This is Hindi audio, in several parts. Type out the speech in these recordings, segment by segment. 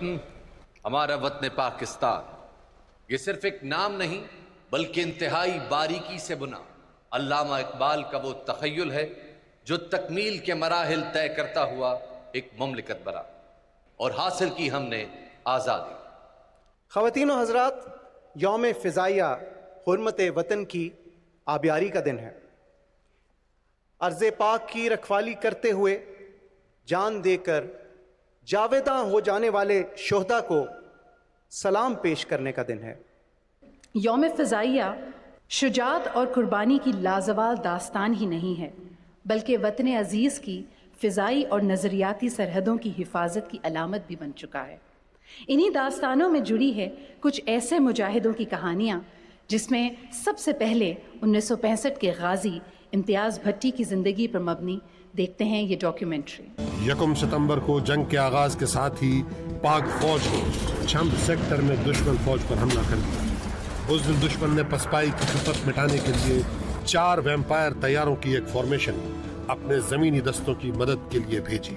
वतन, हमारा वतन पाकिस्तान, ये सिर्फ एक नाम नहीं बल्कि इंतहाई बारीकी से बुना अल्लामा इकबाल का वो तखय्युल है जो तकमील के मराहिल तय करता हुआ एक मुमलिकत बना और हासिल की हमने आज़ादी। ख़वातीन व हज़रात, यौम फ़िज़ाइया हुर्मत वतन की आबियारी का दिन है। अर्ज़ पाक की रखवाली करते हुए जान देकर जावेदा हो जाने वाले शोहदा को सलाम पेश करने का दिन है। यौम फ़िज़ाइया शुजात और कुर्बानी की लाजवाल दास्तान ही नहीं है, बल्कि वतन अज़ीज़ की फ़िज़ाई और नज़रियाती सरहदों की हिफाजत की अलामत भी बन चुका है। इन्हीं दास्तानों में जुड़ी है कुछ ऐसे मुजाहिदों की कहानियाँ जिसमें सबसे पहले 1965 के गाजी इम्तियाज़ भट्टी की ज़िंदगी पर मबनी। देखते हैं ये डॉक्यूमेंट्री। 1 सितंबर को जंग के आगाज के साथ ही पाक फौज ने छम्ब सेक्टर में दुश्मन फौज पर हमला कर दिया। उस दिन दुश्मन ने पसपाई की खपत मिटाने के लिए 4 वैम्पायर तैयारों की एक फॉर्मेशन अपने जमीनी दस्तों की मदद के लिए भेजी।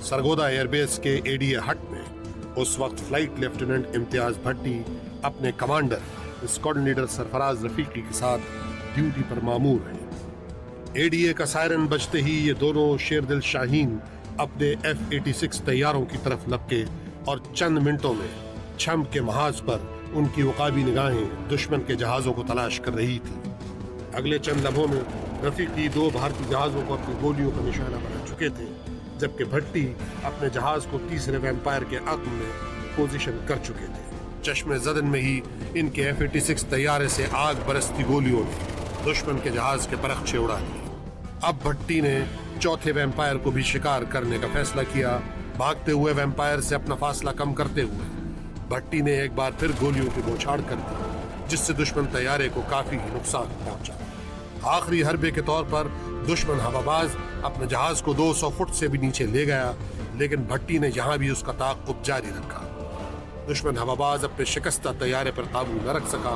सरगोदा एयरबेस के एडीए हट में उस वक्त फ्लाइट लेफ्टिनेंट इम्तियाज भट्टी अपने commander squadron leader Sarfaraz Rafiki के साथ ड्यूटी पर मामूर हैं। एडीए का सायरन बजते ही ये दोनों शेरदिल शाहीन अपने F-86 तैयारों की तरफ लपके और चंद मिनटों में छम्ब के महाज पर उनकी उकाबी निगाहें दुश्मन के जहाजों को तलाश कर रही थी। अगले चंद लम्हों में रफीकी 2 भारतीय जहाजों को अपनी गोलियों का निशाना बना चुके थे, जबकि भट्टी अपने जहाज को तीसरे वैम्पायर के अक्म में पोजीशन कर चुके थे। चश्मे जदन में ही इनके F-86 तैयारे से आग बरसती गोलियों ने दुश्मन के जहाज के परखचे उड़ा दिए। अब भट्टी ने चौथे वैम्पायर को भी शिकार करने का फैसला किया। भागते हुए वैम्पायर से अपना फासला कम करते हुए भट्टी ने एक बार फिर गोलियों की बौछार कर दी, जिससे दुश्मन तैयारे को काफी नुकसान पहुंचा। आखिरी हरबे के तौर पर दुश्मन हवाबाज अपने जहाज को 200 फुट से भी नीचे ले गया, लेकिन भट्टी ने यहाँ भी उसका ताक़ुब जारी रखा। दुश्मन हवाबाज अपने शिकस्ता तैयारे पर काबू न रख सका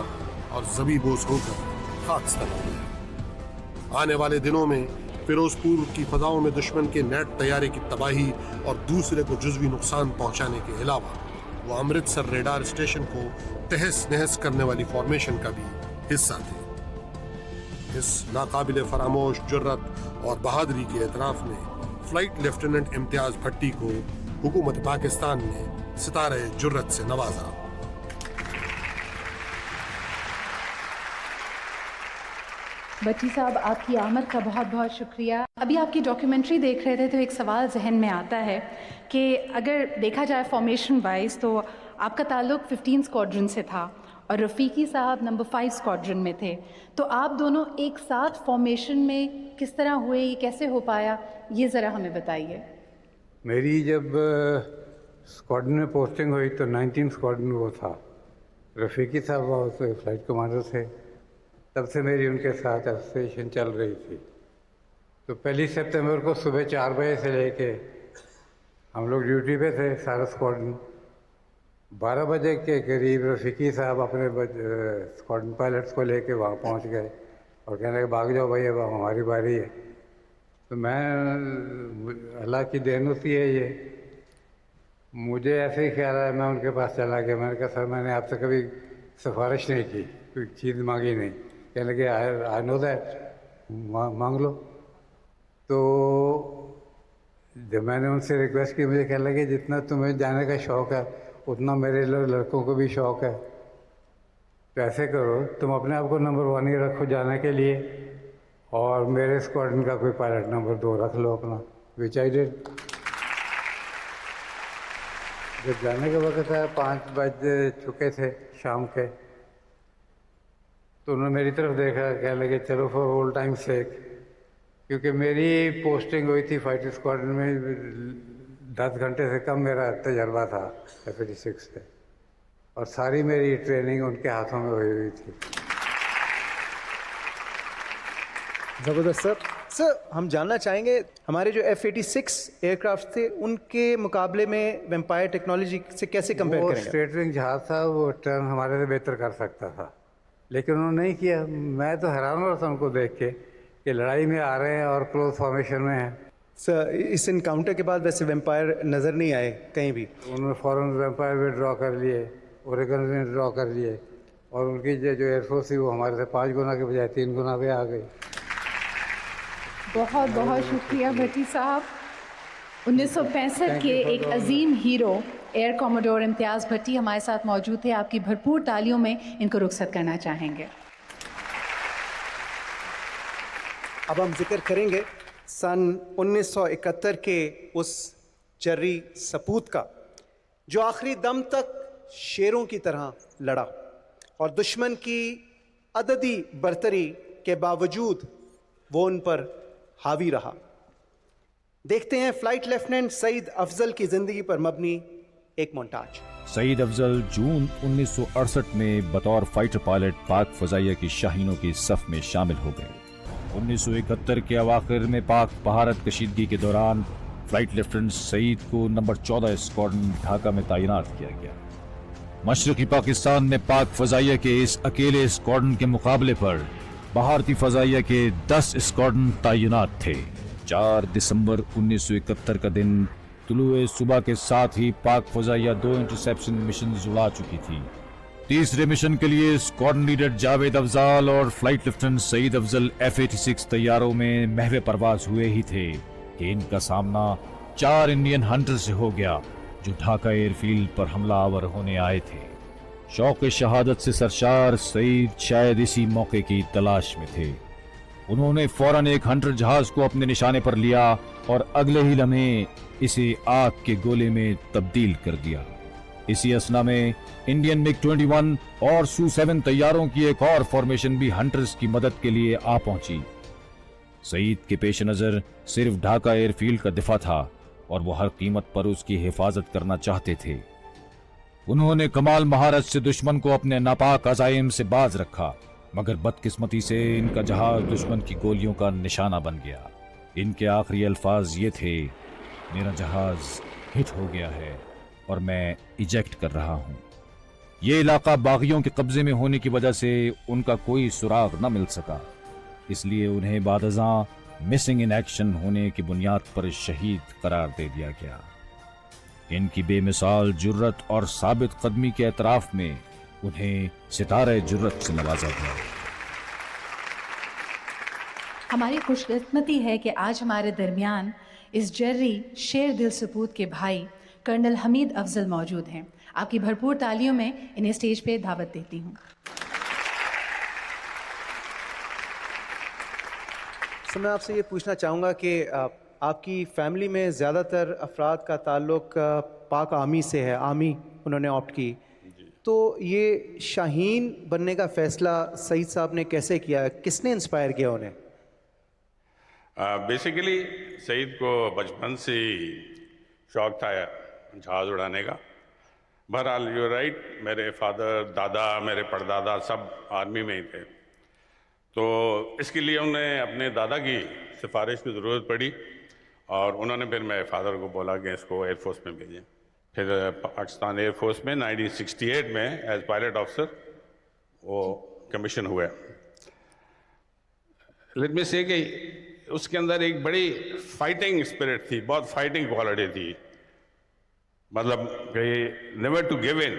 और ज़मीबोस होकर खाकस्तर हो गया। आने वाले दिनों में फिरोजपुर की फजाओं में दुश्मन के नेट तैयारे की तबाही और दूसरे को जुज़वी नुकसान पहुंचाने के अलावा वो अमृतसर रेडार स्टेशन को तहस नहस करने वाली फॉर्मेशन का भी हिस्सा थे। इस नाकाबिले फरामोश जुर्रत और बहादुरी के एतराफ़ में फ्लाइट लेफ्टिनेंट इम्तियाज भट्टी को हुकूमत पाकिस्तान ने सितारे जुर्रत से नवाजा। भट्टी साहब, आपकी आमद का बहुत बहुत शुक्रिया। अभी आपकी डॉक्यूमेंट्री देख रहे थे तो एक सवाल जहन में आता है कि अगर देखा जाए फॉर्मेशन वाइज तो आपका ताल्लुक़ 15 स्क्वाड्रन से था और रफ़ीकी साहब नंबर 5 स्क्वाड्रन में थे, तो आप दोनों एक साथ फॉर्मेशन में किस तरह हुए, ये कैसे हो पाया, ये ज़रा हमें बताइए। मेरी जब स्क्वाड्रन में पोस्टिंग हुई तो 19 स्क्वाड्रन वो था। रफ़ीकी साहब वो फ्लाइट कमांडर थे। तब से मेरी उनके साथ एसोसिएशन चल रही थी। तो 1 सितंबर को सुबह 4 बजे से लेके हम लोग ड्यूटी पे थे सारा स्क्वाड्रन। 12 बजे के करीब रफ़ीकी साहब अपने स्क्वाड्रन पायलट्स को लेके वहाँ पहुँच गए और कहने लगे भाग जाओ भाई, अब हमारी बारी है। तो मैं, अल्लाह की देन होती है ये, मुझे ऐसे ही ख्याल आया, मैं उनके पास चला गया। मैंने कहा सर, मैंने आपसे कभी सिफारिश नहीं की, कोई चीज़ मांगी नहीं। कहने लगे आई नो दैट, मांग लो। तो जब मैंने उनसे रिक्वेस्ट की, मुझे कहने लगे जितना तुम्हें जाने का शौक़ है उतना मेरे लड़कों को भी शौक़ है, तो ऐसे करो तुम अपने आप को नंबर 1 ही रखो जाने के लिए और मेरे स्क्वाड्रन का कोई पायलट नंबर 2 रख लो अपना, विच आई डिड। जब जाने का वक्त आया 5 बज चुके थे शाम के, तो उन्होंने मेरी तरफ देखा, कहने लगे चलो फॉर ओल्ड टाइम सेक, क्योंकि मेरी पोस्टिंग हुई थी फाइटर स्क्वाड्रन में 10 घंटे से कम मेरा तजर्बा था F-86 से, और सारी मेरी ट्रेनिंग उनके हाथों में हुई थी। ज़बरदस्त सर, हम जानना चाहेंगे हमारे जो F-86 एयरक्राफ्ट थे उनके मुकाबले में वेम्पायर टेक्नोलॉजी से कैसे कंपेयर करेंगे? स्ट्रेट विंग जहाज था, वो टर्न हमारे से बेहतर कर सकता था, लेकिन उन्होंने नहीं किया। मैं तो हैरान हो रहा था उनको देख के कि लड़ाई में आ रहे हैं और क्लोज फॉर्मेशन में हैं, सर इस इनकाउंटर के बाद वैसे वेम्पायर नज़र नहीं आए कहीं भी। उन्होंने फ़ौरन वेम्पायर भी ड्रॉ कर लिए, ओरेगन में ड्रॉ कर लिए, और उनकी जो एयरफोर्स थी वो हमारे से 5 गुना के बजाय 3 गुना पे आ गई। बहुत बहुत शुक्रिया भट्टी साहब। 1965 के एक अजीम हीरो एयर कॉमोडोर इम्तियाज़ भट्टी हमारे साथ मौजूद थे। आपकी भरपूर तालियों में इनको रुखसत करना चाहेंगे। अब हम जिक्र करेंगे सन 1971 के उस जर्री सपूत का जो आखिरी दम तक शेरों की तरह लड़ा और दुश्मन की अददी बरतरी के बावजूद वो उन पर हावी रहा। देखते हैं फ्लाइट लेफ्टिनेंट सईद अफजल की जिंदगी पर मबनी एक मोन्टाज। सईद अफजल जून 1968 में बतौर फाइटर पायलट पाक फजाइया की शाहीनों की सफ में शामिल हो गए। 1971 के अवाखिर में पाक बहारत कशीदगी के दौरान फ्लाइट लेफ्टिनेंट सईद को नंबर 14 स्क्वाड्रन ढाका में तैनात किया गया। मशरकी पाकिस्तान में पाक फजाइया के इस अकेले स्क्वाड्रन के मुकाबले पर भारतीय फजाइया के 10 स्क्वाड्रन तैनात थे। 4 दिसंबर 1971 का दिन तुलुए सुबह के साथ ही पाक फजाइया 2 इंटरसेप्शन मिशन उड़ा चुकी थी। तीसरे मिशन के लिए स्क्वाड्रन लीडर जावेद अफजाल और flight lieutenant Saeed Afzal F-86 तैयारों में महवे परवाज हुए ही थे कि इनका सामना 4 इंडियन हंटर से हो गया जो ढाका एयरफील्ड पर हमलावर होने आए थे। शौक शहादत से सरशार सईद शायद इसी मौके की तलाश में थे। उन्होंने फौरन एक हंटर जहाज को अपने निशाने पर लिया और अगले ही लम्हे इसे आग के गोले में तब्दील कर दिया। इसी असना में इंडियन मिग 21 और Su-7 तैयारों की एक और फॉर्मेशन भी हंटर्स की मदद के लिए आ पहुंची। सईद के पेश नजर सिर्फ ढाका एयरफील्ड का दिफा था और वो हर कीमत पर उसकी हिफाजत करना चाहते थे। उन्होंने कमाल महारत से दुश्मन को अपने नापाक अज़ाइम से बाज रखा, मगर बदकिस्मती से इनका जहाज दुश्मन की गोलियों का निशाना बन गया। इनके आखिरी अल्फाज ये थे, मेरा जहाज हिट हो गया है और मैं इजेक्ट कर रहा हूं। ये इलाका बागियों के कब्जे में होने की वजह से उनका कोई सुराग न मिल सका, इसलिए उन्हें बादज़ां मिसिंग इन एक्शन होने की बुनियाद पर शहीद करार दे दिया गया। इनकी बेमिसाल जुर्रत और साबित कदमी के एतराफ में उन्हें सितारे जुर्रत से नवाजा गया। हमारी खुशकिस्मती है कि आज हमारे दरमियान इस जर्री शेर दिल सपूत के भाई कर्नल हमीद अफजल मौजूद हैं। आपकी भरपूर तालियों में इन्हें स्टेज पे दावत देती हूँ। सर मैं आपसे ये पूछना चाहूँगा कि आपकी फैमिली में ज़्यादातर अफराद का ताल्लुक पाक आर्मी से है, आर्मी उन्होंने ऑप्ट की, तो ये शाहीन बनने का फ़ैसला सईद साहब ने कैसे किया, किसने इंस्पायर किया उन्हें? बेसिकली सईद को बचपन से ही शौक़ था जहाज़ उड़ाने का। बहरहाल यू राइट, मेरे फादर, दादा, मेरे परदादा सब आर्मी में ही थे, तो इसके लिए उन्हें अपने दादा की सिफारिश की ज़रूरत पड़ी और उन्होंने फिर मेरे फादर को बोला कि इसको एयरफोर्स में भेजें। फिर पाकिस्तान एयरफोर्स में 1968 में एज पायलट ऑफिसर वो कमीशन हुए। लेट मी से कि उसके अंदर एक बड़ी फाइटिंग स्पिरिट थी, बहुत फाइटिंग क्वालिटी थी, मतलब कि never to give in,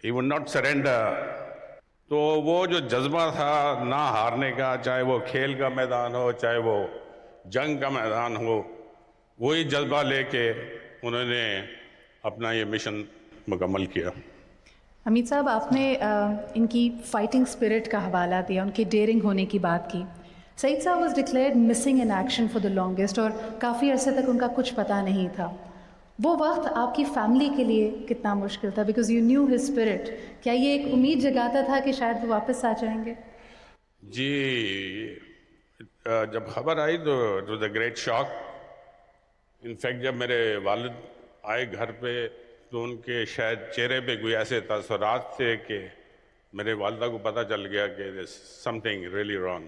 he would not surrender. तो वो जो जज्बा था ना हारने का, चाहे वो खेल का मैदान हो चाहे वो जंग का मैदान हो, वही जज्बा लेके उन्होंने अपना ये मिशन मुकम्मल किया। हमीद साहब, आपने इनकी फाइटिंग स्पिरिट का हवाला दिया, उनके डेयरिंग होने की बात की। सईद साहब was declared missing in action for the longest और काफ़ी अरसे तक उनका कुछ पता नहीं था। वो वक्त आपकी फैमिली के लिए कितना मुश्किल था, because you new his spirit? क्या ये एक उम्मीद जगाता था कि शायद वो वापस आ जाएंगे? जी, जब खबर आई तो it was a great shock. In fact जब मेरे वालिद आए घर पे तो उनके शायद चेहरे पे कोई ऐसे तासुरात थे कि मेरे वालिदा को पता चल गया कि दिस समथिंग रियली रॉन्ग।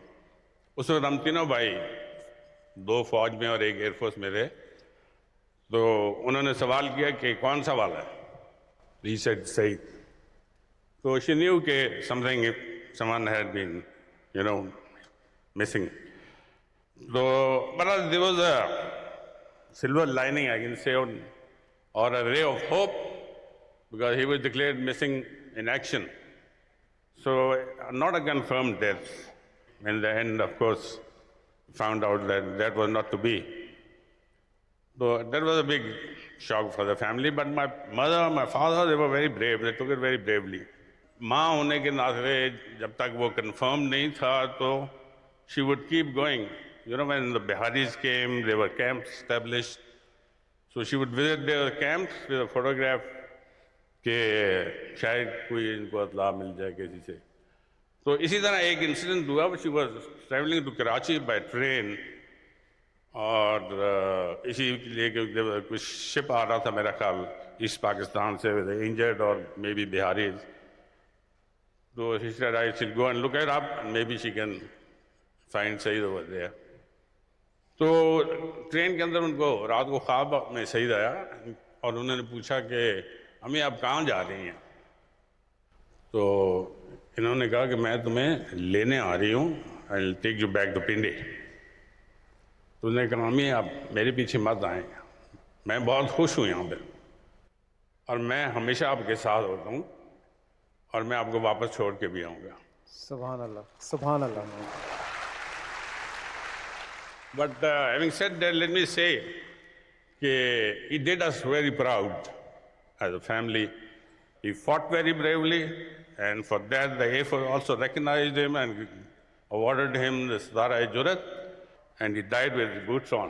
उस वक्त हम तीनों भाई, 2 फौज में और 1 एयरफोर्स में थे, तो उन्होंने सवाल किया कि कौन सा वाला है? He said Saeed. तो शी न्यू कि समवन हैड बीन मिसिंग। तो बड़ा there was silver lining, I can say, or a ray of hope, because he was declared missing in action. So not a confirmed death. In the end, of course, found out that that was not to be. So that was a big shock for the family. But my mother, my father, they were very brave. They took it very bravely. माँ होने के नाते जब तक वो confirmed नहीं था, तो she would keep going. You know, when the Biharis came, there were camps established. So she would visit their camps with a photograph कि शायद कोई इनको इत्ला मिल जाए किसी से. तो इसी तरह एक इंसिडेंट हुआ. She was traveling to Karachi by train, और इसी लिए कुछ शिप आ रहा था मेरा ख्याल ईस्ट पाकिस्तान से with the injured or maybe Biharis. So she said, I should go and look her up, and maybe she can find Saeed over there. तो ट्रेन के अंदर उनको रात को ख्वाब में सईद आया और उन्होंने पूछा कि अम्मी आप कहाँ जा रही हैं. तो इन्होंने कहा कि मैं तुम्हें लेने आ रही हूँ, I will take you back to Pindi. तो उन्होंने कहा अम्मी आप मेरे पीछे मत आए, मैं बहुत खुश हूँ यहाँ पे और मैं हमेशा आपके साथ होता हूँ और मैं आपको वापस छोड़ के भी आऊँगा. सुभान अल्लाह, सुभान अल्लाह. But having said that, let me say that he did us very proud as a family. He fought very bravely, and for that the Air Force also recognized him and awarded him the Sadara-e-Jurat, and he died with his boots on.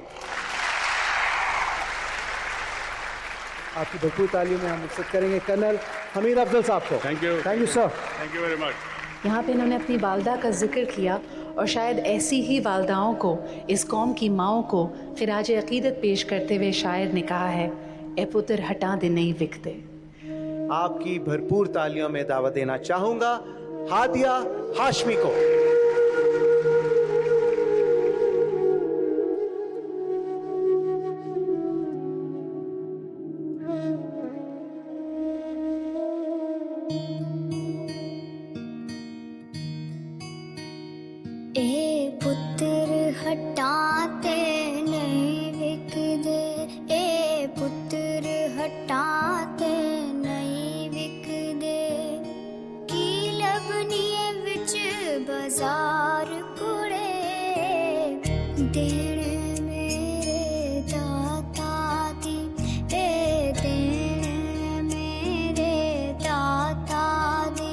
आपकी भरपूर तालीम में हम इज्जत करेंगे कर्नल हमीद अफजल साहब को. Thank you. Thank you sir. Thank you very much. यहाँ पे इन्होंने अपनी वालदा का जिक्र किया और शायद ऐसी ही वालदाओं को, इस कौम की माओं को खिराज अकीदत पेश करते हुए शायर ने कहा है, ए पुत्र हटा दे नहीं विकते. आपकी भरपूर तालियों में दावत देना चाहूंगा हादिया हाशमी को. ए पुत्र हटाते नहीं विकदे, ए पुत्र हटाते नहीं विकदे, की लबनिए विच बाजार कुड़े, देने मेरे दाता दी, ए देने मेरे दाता दी.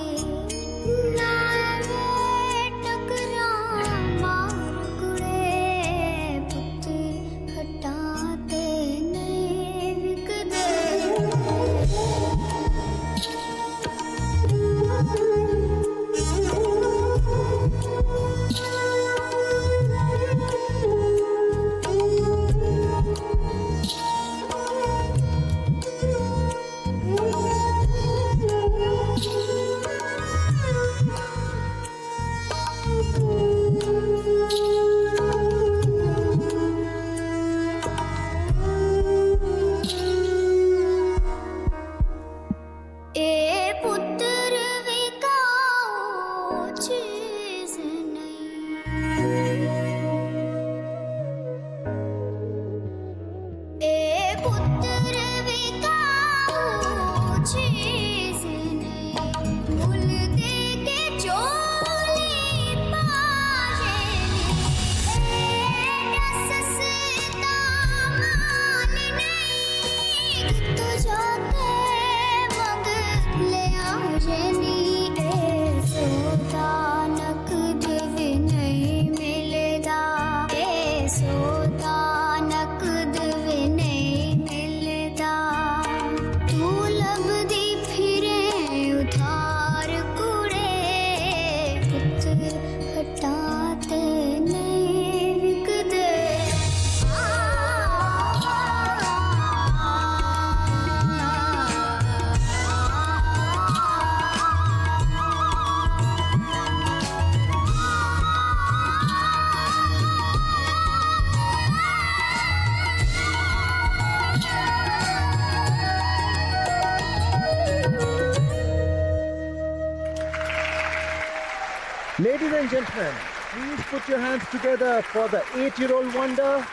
Ladies and gentlemen, please put your hands together for the 8-year-old wonder,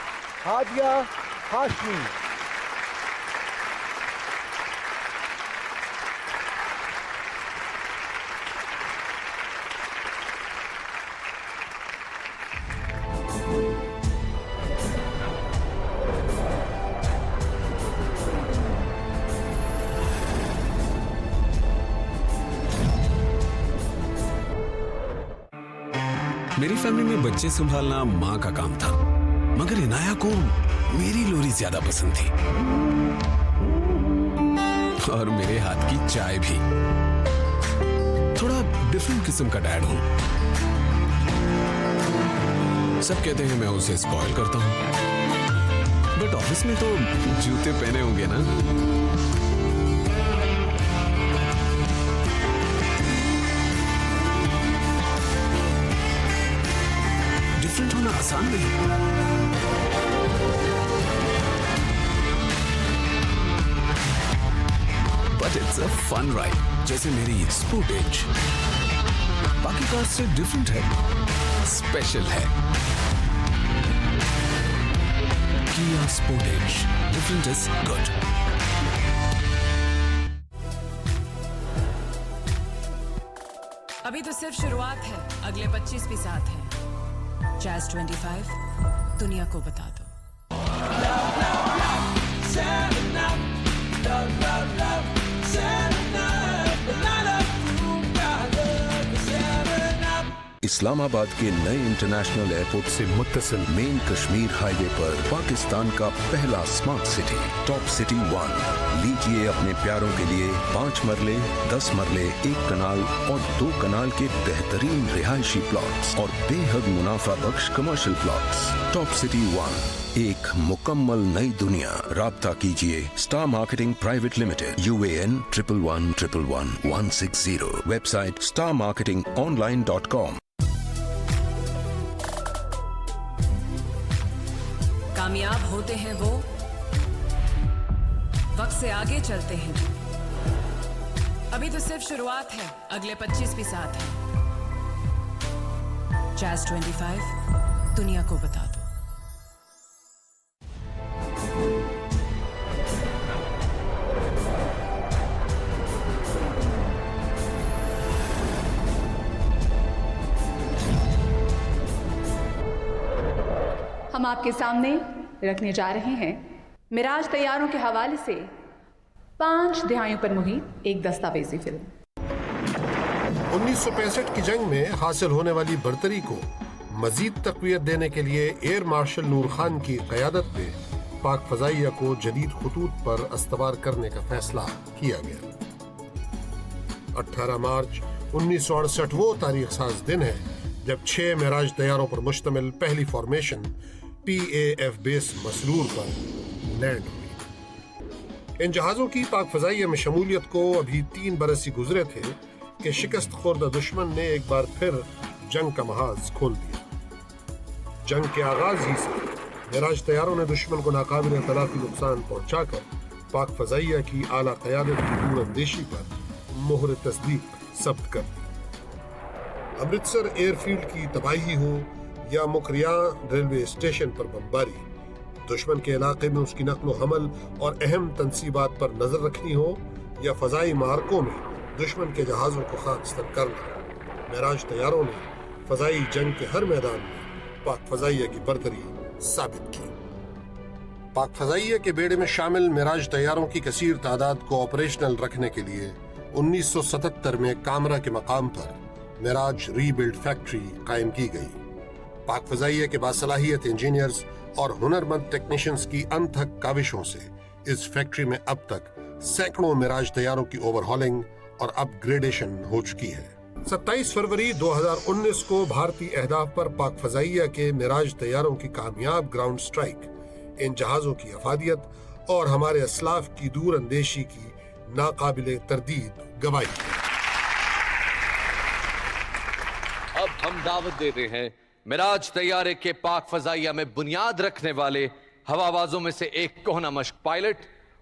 Hadia Hashmi. मेरी फैमिली में बच्चे संभालना माँ का काम था, मगर इनाया को मेरी लोरी ज्यादा पसंद थी और मेरे हाथ की चाय भी। थोड़ा डिफरेंट किस्म का डैड हूं। सब कहते हैं मैं उसे स्पॉइल करता हूं, बट ऑफिस में तो जूते पहने होंगे ना। डिफरेंट होना आसान नहीं, but it's a fun ride. जैसे मेरी स्पोर्टेज बाकी कार से डिफरेंट है, स्पेशल है। किया स्पोर्टेज, डिफरेंट इज गुड। अभी तो सिर्फ शुरुआत है, अगले 25 भी साथ हैं। जैज़ 25 दुनिया को बता दो। इस्लामाबाद के नए इंटरनेशनल एयरपोर्ट से मुत्तसिल मेन कश्मीर हाईवे पर पाकिस्तान का पहला स्मार्ट सिटी टॉप सिटी 1। लीजिए अपने प्यारों के लिए 5 मरले, 10 मरले, 1 कनाल और 2 कनाल के बेहतरीन रिहायशी प्लॉट्स और बेहद मुनाफा बख्श कमर्शियल प्लॉट्स। टॉप सिटी 1, एक मुकम्मल नई दुनिया। राब्ता कीजिए star marketing private limited, UAN 11111160, website starmarketingonline.com। कामयाब होते हैं वो वक्त से आगे चलते हैं। अभी तो सिर्फ शुरुआत है, अगले 25 भी साथ हैं। जैज़ 25 दुनिया को बता दो। हम आपके सामने रखने जा रहे हैं मिराज तैयारों के हवाले से 5 दहाइयों पर मुहित एक दस्तावेजी फिल्म। 1965 की जंग में हासिल होने वाली बर्तरी को मजीद तकवीत देने के लिए एयर मार्शल नूर खान की क़यादत में पाक फ़ज़ाइया को जदीद खुतूत पर अस्तवार करने का फैसला किया गया। 18 मार्च 1968 वो तारीख साज दिन है जब 6 मिराज तैयारों पर मुश्तमिल पहली फॉर्मेशन PAF बेस मसरूर पर लैंड हुई। इन जहाजों की पाक फ़ज़ाइया में शमूलियत को अभी 3 बरस ही गुजरे थे कि शिकस्त खुर्दा दुश्मन ने एक बार फिर जंग का महाज खोल दिया। जंग के आगाज ही से मिराज तैयारों ने दुश्मन को नाकाबिल तलाफी नुकसान पहुंचाकर पाक फ़ज़ाइया की आला क़यादत की दूरअंदेशी पर मोहर तस्दीक सब्त कर दी। अमृतसर एयरफील्ड की तबाही हो या मुकरिया रेलवे स्टेशन पर बमबारी, दुश्मन के इलाके में उसकी नकलो हमल और अहम तनसीबात पर नजर रखनी हो या फजाई मार्कों में दुश्मन के जहाजों को खाकस्तर करना, मिराज तैयारों ने फजाई जंग के हर मैदान में पाक फ़ज़ाइया की बर्तरी साबित की। पाक फ़ज़ाइया के बेड़े में शामिल मिराज तैयारों की कसीर तादाद को ऑपरेशनल रखने के लिए 1977 में कामरा के मकाम पर मिराज रीबिल्ड फैक्ट्री कायम की गई। पाक फ़ज़ाइया के बासलाहियत इंजीनियर्स और हुनरमंद टेक्नीशियंस की अनथक काविशों से इस फैक्ट्री में अब तक सैकड़ों मिराज तैयारों की ओवरहॉलिंग और अपग्रेडेशन हो चुकी है। 27 फरवरी 2019 को भारतीय अहदाफ पर पाक फ़ज़ाइया के मिराज तैयारों की कामयाब ग्राउंड स्ट्राइक इन जहाजों की अफादियत और हमारे असलाफ की दूर अंदेशी की नाकाबिले तरदीद गवाही। अब हम दावत देते हैं मिराज तैयारे के पाक फ़ज़ाइया में बुनियाद रखने वाले हवाबाजों में से एक कोहना मश्क पायलट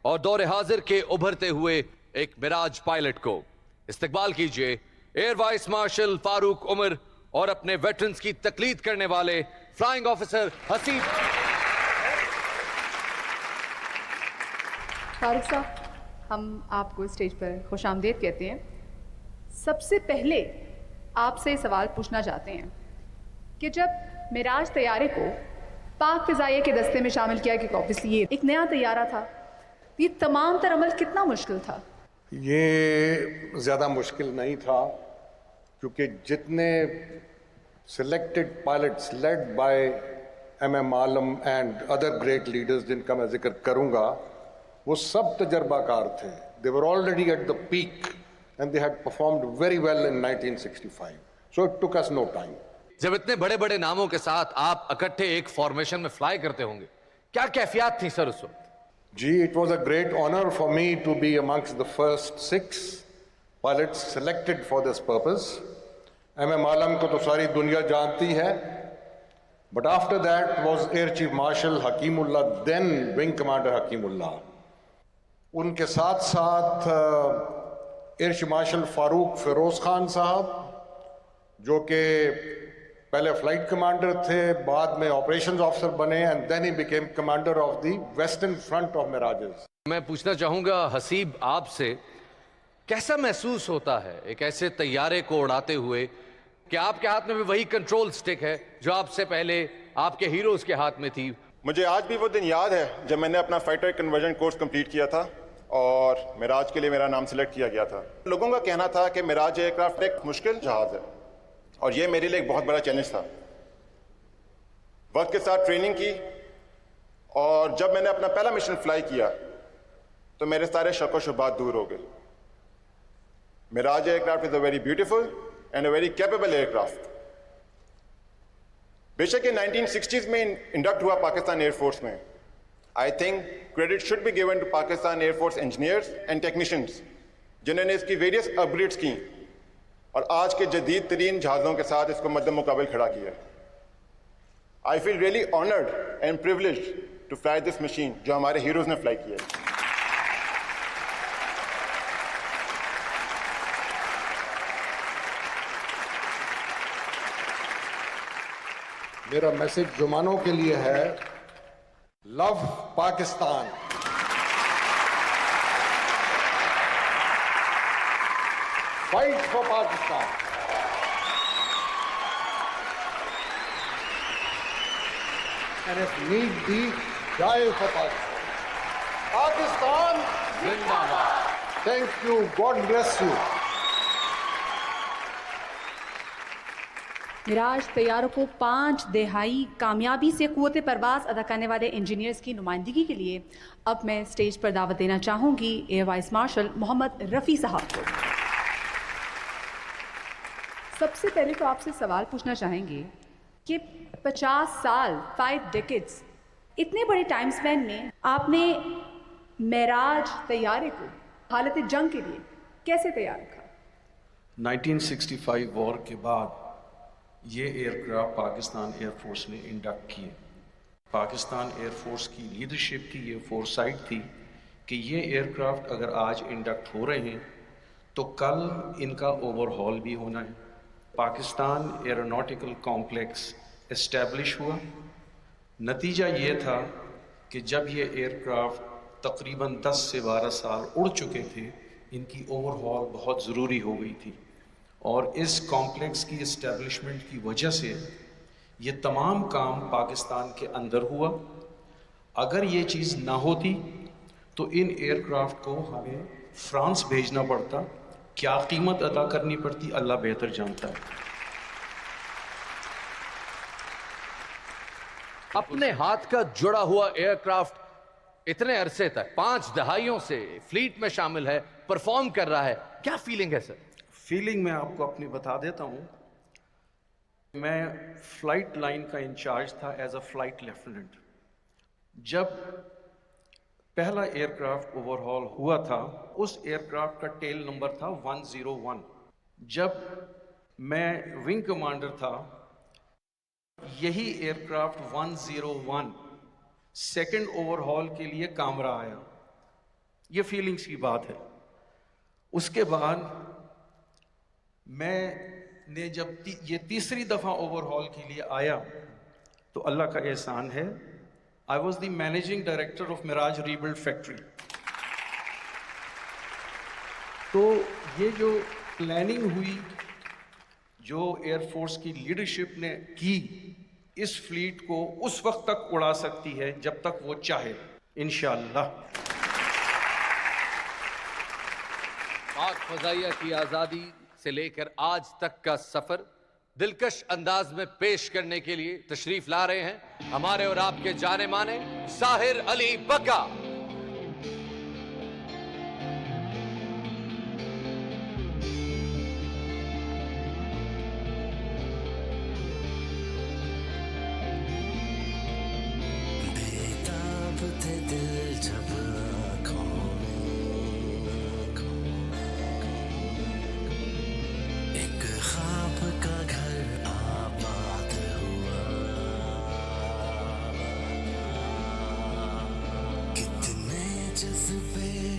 और दौरे हाजिर के उभरते हुए एक मिराज पायलट को। इस्तकबाल कीजिए air vice marshal Farooq Umar और अपने वेटरन्स की तकलीद करने वाले फ्लाइंग ऑफिसर हसीब। फारूक साहब, हम आपको स्टेज पर खुशामदीद कहते हैं। सबसे पहले आपसे सवाल पूछना चाहते हैं कि जब मिराज तैयारे को पाक फ़िज़ाइया के दस्ते में शामिल किया, क्योंकि ऑब्वियसली ये एक नया तैयारा था, ये तमाम तर अमल कितना मुश्किल था? ये ज़्यादा मुश्किल नहीं था, क्योंकि जितने selected pilots led by MM Alam and other great leaders जिनका मैं जिक्र करूंगा, वो सब तजर्बाकार थे। They were already at the peak and they had performed very well in 1965, so it took us no time. जब इतने बड़े बड़े नामों के साथ आप इकट्ठे एक फॉर्मेशन में फ्लाई करते होंगे, क्या कैफियत थी सर उस वक्त? जी, it was a great honor for me to be amongst the first 6 pilots selected for this purpose. MM आलम को तो सारी दुनिया जानती है, but after that was Air Chief Marshal Hakimullah, then Wing Commander Hakimullah. उनके साथ साथ air chief marshal Farooq Feroze Khan साहब, जो कि पहले फ्लाइट कमांडर थे, बाद में ऑपरेशंस ऑफिसर बने, and then he became commander of the western front of Mirages. मैं पूछना चाहूंगा हसीब आपसे, कैसा महसूस होता है एक ऐसे तैयारे को उड़ाते हुए कि आपके हाथ में भी वही कंट्रोल स्टिक है जो आपसे पहले आपके हीरोज के हाथ में थी? मुझे आज भी वो दिन याद है जब मैंने अपना फाइटर कन्वर्जन कोर्स कंप्लीट किया था और मिराज के लिए मेरा नाम सिलेक्ट किया गया था। लोगों का कहना था कि मिराज एयरक्राफ्ट एक मुश्किल जहाज़ है, और ये मेरे लिए एक बहुत बड़ा चैलेंज था। वक्त के साथ ट्रेनिंग की, और जब मैंने अपना पहला मिशन फ्लाई किया तो मेरे सारे शक व शुबात दूर हो गए। Mirage aircraft is a very beautiful and a very capable aircraft. बेशक ये 1960s में इंडक्ट हुआ पाकिस्तान एयरफोर्स में। I think credit should be given to Pakistan air force engineers and technicians जिन्होंने इसकी वेरियस अपग्रेड्स की और आज के जदीद तरीन जहाज़ों के साथ इसको मद्दे मुकाबिल खड़ा किया। I feel really honoured and privileged to fly this machine जो हमारे हीरोज ने फ्लाई किया है। मेरा मैसेज जुमानों के लिए है, love Pakistan. Fight for Pakistan. And if need be, die for Pakistan. Pakistan जिंदाबाद। Thank you, god bless you. Mirage तैयारों को 5 दहाई कामयाबी से क़ुव्वत परवाज़ अदा करने वाले इंजीनियर्स की नुमाइंदगी के लिए अब मैं स्टेज पर दावत देना चाहूँगी air vice marshal Mohammad Rafi साहब को। सबसे पहले तो आपसे सवाल पूछना चाहेंगे कि 50 साल 5 डेकेड्स, इतने बड़े टाइम स्पैन में आपने मिराज तैयारे को हालत जंग के लिए कैसे तैयार रखा? 1965 वॉर के बाद ये एयरक्राफ्ट पाकिस्तान एयरफोर्स ने इंडक्ट किए। पाकिस्तान एयरफोर्स की लीडरशिप की ये फोरसाइट थी कि ये एयरक्राफ्ट अगर आज इंडक्ट हो रहे हैं तो कल इनका ओवरहॉल भी होना है। पाकिस्तान एरोनॉटिकल कॉम्प्लेक्स इस्टेब्लिश हुआ। नतीजा ये था कि जब ये एयरक्राफ्ट तकरीबन 10 से 12 साल उड़ चुके थे, इनकी ओवरहॉल बहुत ज़रूरी हो गई थी, और इस कॉम्प्लेक्स की इस्टेब्लिशमेंट की वजह से ये तमाम काम पाकिस्तान के अंदर हुआ। अगर ये चीज़ ना होती तो इन एयरक्राफ्ट को हमें फ्रांस भेजना पड़ता। क्या कीमत अदा करनी पड़ती अल्लाह बेहतर जानता है। अपने हाथ का जुड़ा हुआ एयरक्राफ्ट इतने अरसे तक 5 दहाइयों से फ्लीट में शामिल है, परफॉर्म कर रहा है, क्या फीलिंग है सर? फीलिंग मैं आपको अपनी बता देता हूँ। मैं फ़्लाइट लाइन का इंचार्ज था एज अ फ़्लाइट लेफ्टिनेंट। जब पहला एयरक्राफ्ट ओवरहॉल हुआ था, उस एयरक्राफ्ट का टेल नंबर था 101। जब मैं विंग कमांडर था, यही एयरक्राफ्ट 101 सेकंड ओवरहॉल के लिए कामरा आया। ये फीलिंग्स की बात है। उसके बाद मैंने जब ये तीसरी दफ़ा ओवरहॉल के लिए आया तो अल्लाह का एहसान है, I was the managing director of Mirage rebuild factory. तो ये जो प्लानिंग हुई, जो एयरफोर्स की लीडरशिप ने की, इस फ्लीट को उस वक्त तक उड़ा सकती है जब तक वो चाहे, इंशाअल्लाह। पाक फजाइया की आज़ादी से लेकर आज तक का सफर दिलकश अंदाज में पेश करने के लिए तशरीफ ला रहे हैं हमारे और आपके जाने माने साहिर अली बग्गा।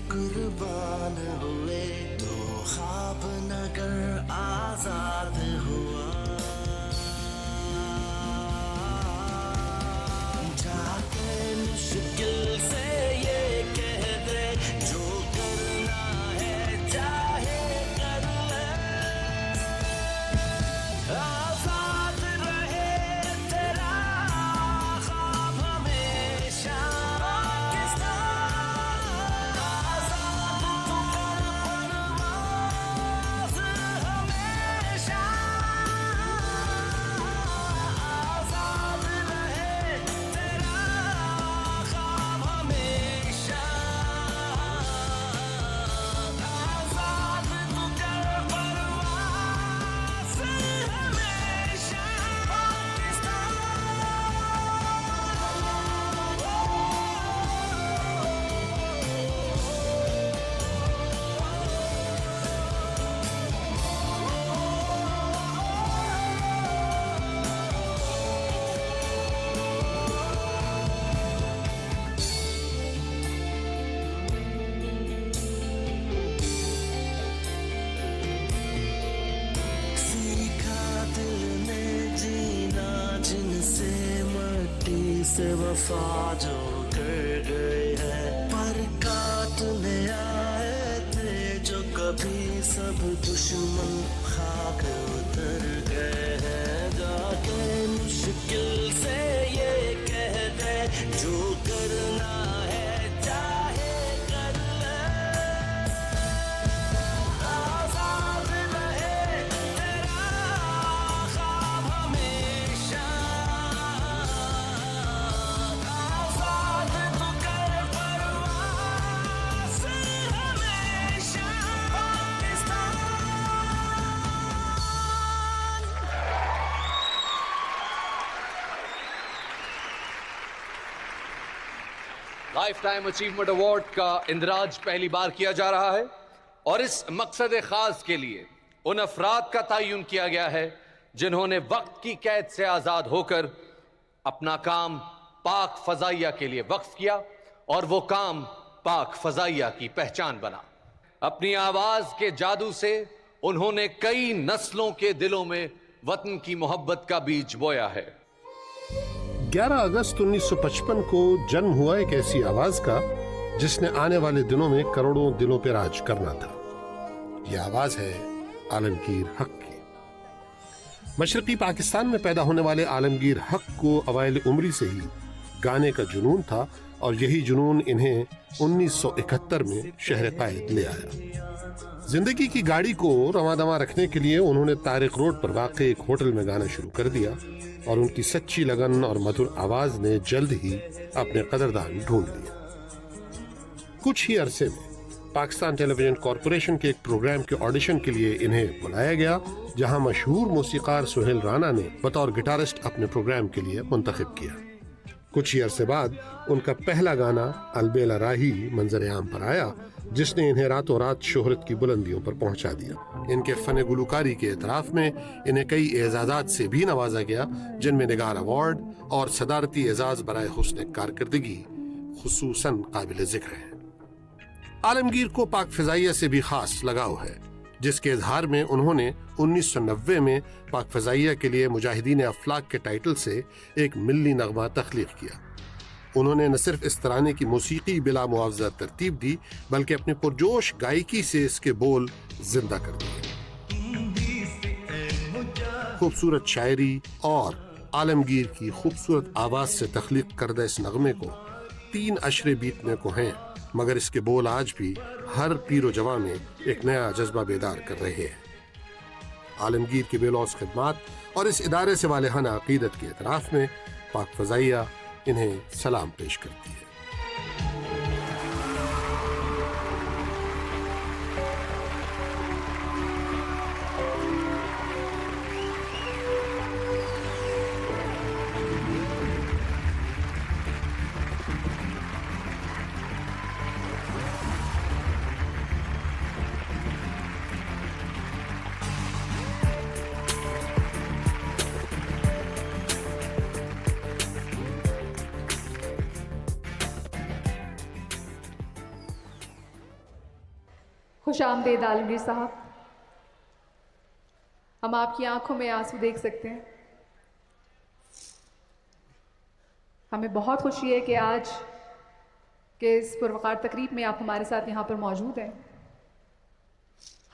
कुर्बान हुए तो ख्वाब नगर आजाद हुआ, जाके मुश्किल से ये कह दे जो करना है चाहे कर ले, आजाद रहे तेरा ख्वाब हमेशा से वफा जो कर गए हैं, पर काटने आए थे जो कभी सब दुश्मन खाक उतर गए हैं, जाके मुश्किल से ये कह दे जो करना है चाहे कर ले, आजाद रहे तेरा ख्वाब हमेशा, लाइफ टाइम अचीवमेंट अवार्ड का इंदराज पहली बार किया जा रहा है और इस मकसद खास के लिए उन अफराद का तयन किया गया है जिन्होंने वक्त की कैद से आजाद होकर अपना काम पाक फजाइया के लिए वक्फ किया और वो काम पाक फजाइया की पहचान बना। अपनी आवाज के जादू से उन्होंने कई नस्लों के दिलों में वतन की मोहब्बत का बीज बोया है। 11 अगस्त 1955 को जन्म हुआ एक ऐसी आवाज का जिसने आने वाले दिनों में करोड़ों दिलों पर राज करना था। यह आवाज है आलमगीर हक की। मशरकी पाकिस्तान में पैदा होने वाले आलमगीर हक को अवाइल उम्री से ही गाने का जुनून था और यही जुनून इन्हें 1971 में शहर कायद ले आया। जिंदगी की गाड़ी को रवादवा रखने के लिए उन्होंने तारिक रोड पर वाक़े एक होटल में गाना शुरू कर दिया और उनकी सच्ची लगन और मधुर आवाज ने जल्द ही अपने कदरदान ढूंढ लिया। कुछ ही अरसे में पाकिस्तान टेलीविजन कॉरपोरेशन के एक प्रोग्राम के ऑडिशन के लिए इन्हें बुलाया गया, जहां मशहूर मौसीकार सुहेल राना ने बतौर गिटारिस्ट अपने प्रोग्राम के लिए मुंतखब किया। कुछ ही अरसे बाद उनका पहला गाना अलबेला राही मंजर आम पर आया, जिसने इन्हें रातों रात शोहरत की बुलंदियों पर पहुंचा दिया। इनके फन गुलकारी के एतराफ में इन्हें कई एजाजात से भी नवाजा गया, जिनमें निगार अवार्ड और सदारती एजाज बराए हुस्न कारकर्दगी खुसूसन काबिल जिक्र है। आलमगीर को पाक फिजाइया से भी खास लगाव है, जिसके इजहार में उन्होंने 1990 में पाक फिजाइया के लिए मुजाहिदीन अफलाक के टाइटल से एक मिल्ली नगमा तख्लीक किया। उन्होंने न सिर्फ इस तराने की मौसीकी बिला मुआवजा तरतीब दी, बल्कि अपनी पुरजोश गायकी से इसके बोल जिंदा कर दिए। खूबसूरत शायरी और आलमगीर की खूबसूरत आवाज से तख्लीक करदा इस नगमे को 3 अशरे बीतने को हैं, मगर इसके बोल आज भी हर पीरो जवां में एक नया जज्बा बेदार कर रहे हैं। आलमगीर की बेलौस खिदमात और इस इदारे से वालिहाना अकीदत के एतराफ में पाक फ़ज़ाइया इन्हें सलाम पेश करती है। खुश आमदेद आलमगीर साहब, हम आपकी आंखों में आंसू देख सकते हैं। हमें बहुत खुशी है कि आज के इस पुरवकार तकरीब में आप हमारे साथ यहाँ पर मौजूद हैं।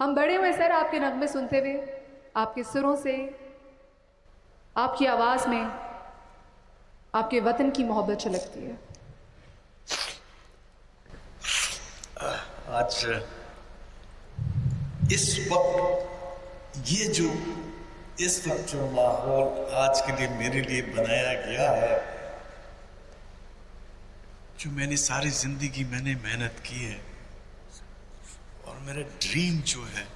हम बड़े हुए सर आपके नगमे सुनते हुए, आपके सुरों से, आपकी आवाज़ में आपके वतन की मोहब्बत छलकती है। आज इस वक्त जो माहौल आज के लिए मेरे लिए बनाया गया है, जो मैंने सारी जिंदगी मैंने मेहनत की है, और मेरा ड्रीम जो है,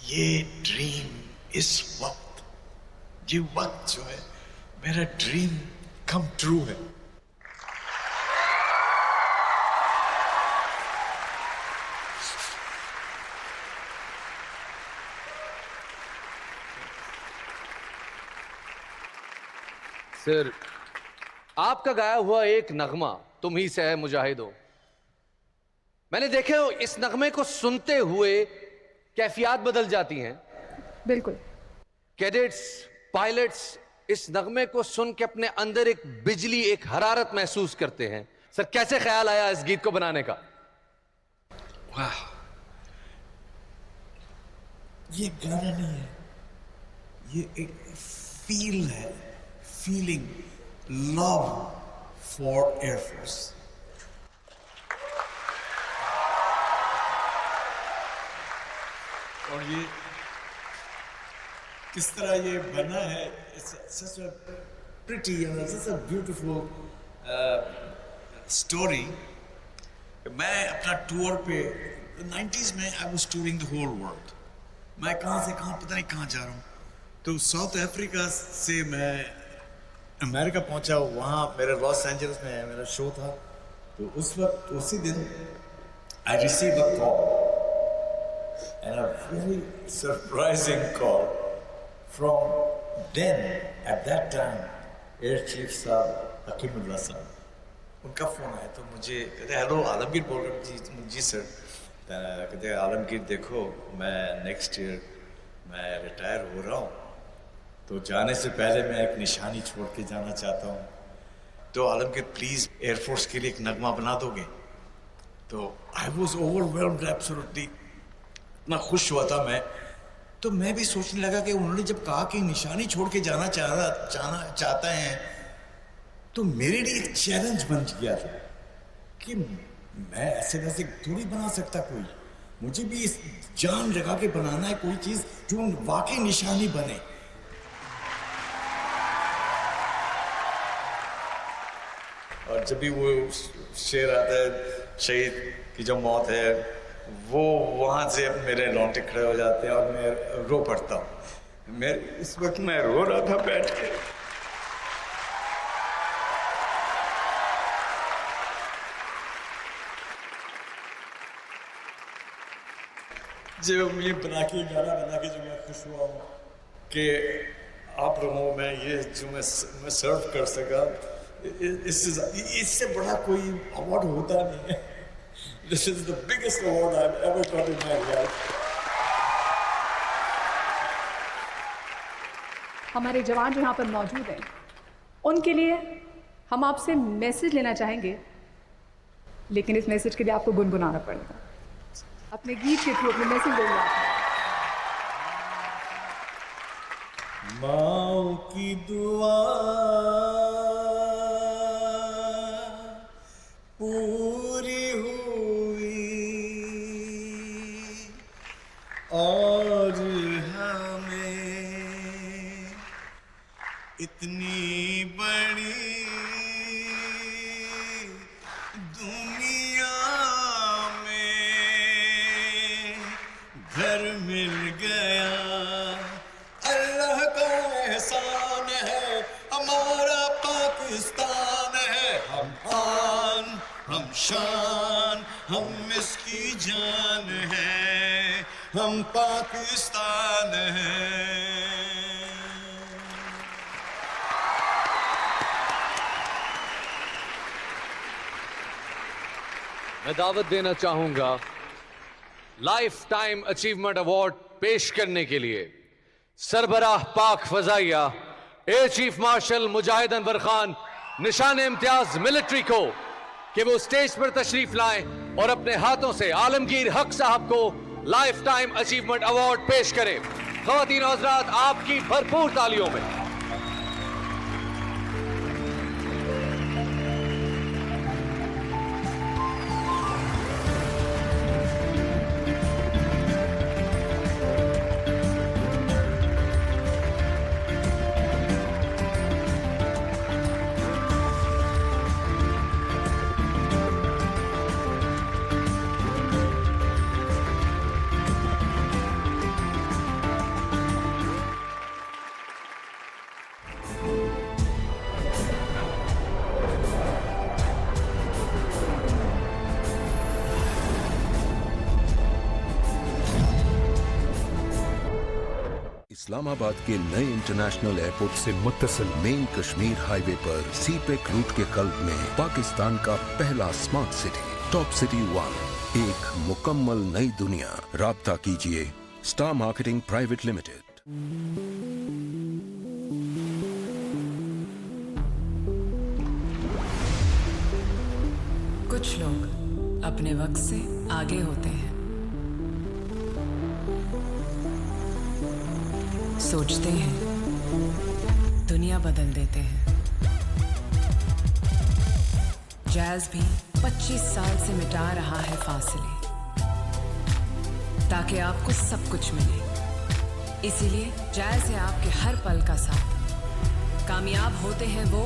ये ड्रीम इस वक्त, ये वक्त जो है मेरा ड्रीम कम ट्रू है। सर, आपका गाया हुआ एक नगमा तुम ही से है मुजाहिदो, मैंने देखे हो इस नगमे को सुनते हुए कैफियत बदल जाती हैं। बिल्कुल। कैडेट्स, पायलट्स इस नगमे को सुन के अपने अंदर एक बिजली, एक हरारत महसूस करते हैं। सर, कैसे ख्याल आया इस गीत को बनाने का? वाह, ये गाना नहीं है, ये एक फील है, फीलिंग, लव फॉर एयरफोर्स। और ये किस तरह ये बना है, such a pretty and such a beautiful story। मैं अपना टूर पे 90s में I was touring the whole world। मैं कहाँ से कहाँ पता नहीं कहाँ जा रहा हूँ। तो साउथ अफ्रीका से मैं अमेरिका पहुँचा, वहाँ मेरे लॉस एंजल्स में मेरा शो था। तो उस वक्त, उसी दिन I received a call, and a very surprising call from then, at that time, Air Chief साहब हकीमुल्लाह साहब। उनका फ़ोन आया तो मुझे कहते हेलो आलमगीर बोल रहे हैं। जी सर। कहते आलमगीर देखो, मैं नेक्स्ट ईयर मैं रिटायर हो रहा हूँ, तो जाने से पहले मैं एक निशानी छोड़ के जाना चाहता हूँ, तो आलमगीर प्लीज़ एयरफोर्स के लिए एक नगमा बना दोगे? तो आई वॉज ओवरवेल्म्ड एब्सोल्युटली, इतना खुश हुआ था मैं। तो मैं भी सोचने लगा कि उन्होंने जब कहा कि निशानी छोड़ के जाना चाहता है, तो मेरे लिए एक चैलेंज बन गया था कि मैं ऐसे वैसे थोड़ी बना सकता कोई, मुझे भी इस जान लगा के बनाना है कोई चीज़ जो वाकई निशानी बने। और जब भी वो शेर आता है, शहीद की जो मौत है, वो वहाँ से मेरे रोंगटे खड़े हो जाते हैं और मैं रो पड़ता हूँ। मैं इस वक्त मैं रो रहा था बैठ के। जो ये गाना बना के जो मैं खुश हुआ हूँ कि आप लोगों में ये जो मैं सर्व कर सका, इससे बड़ा कोई अवार्ड होता नहीं है। This is the biggest award I've ever got in my life. हमारे जवान जो यहाँ पर मौजूद हैं, उनके लिए हम आपसे मैसेज लेना चाहेंगे, लेकिन इस मैसेज के लिए आपको गुनगुनाना पड़ेगा। अपने गीत के थ्रू अपने मैसेज देंगे आप। माँ की दुआ पूरी हुई और हमें इतनी बड़ी दुनिया में घर मिल गया। अल्लाह का एहसान है, हमारा पाकिस्तान है। हम आन, हम शान, हम इसकी जान है, हम पाकिस्तान है। मैं दावत देना चाहूंगा लाइफ टाइम अचीवमेंट अवार्ड पेश करने के लिए सरबराह पाक फजाइया एयर चीफ मार्शल मुजाहिद अनवर खान निशान इम्तियाज मिलिट्री को कि वो स्टेज पर तशरीफ लाएं और अपने हाथों से आलमगीर हक साहब को लाइफ टाइम अचीवमेंट अवार्ड पेश करें। ख़वातीन और हज़रात, आपकी भरपूर तालियों में इस्लामाबाद के नए इंटरनेशनल एयरपोर्ट से मुत्तसिल मेन कश्मीर हाईवे पर सीपेक रूट के कल्ब में पाकिस्तान का पहला स्मार्ट सिटी टॉप सिटी 1, एक मुकम्मल नई दुनिया। राब्ता कीजिए स्टार मार्केटिंग प्राइवेट लिमिटेड। कुछ लोग अपने वक्त से आगे होते हैं, सोचते हैं, दुनिया बदल देते हैं। जैज़ भी 25 साल से मिटा रहा है फासले, ताकि आपको सब कुछ मिले। इसीलिए जैज़ है आपके हर पल का साथ। कामयाब होते हैं वो,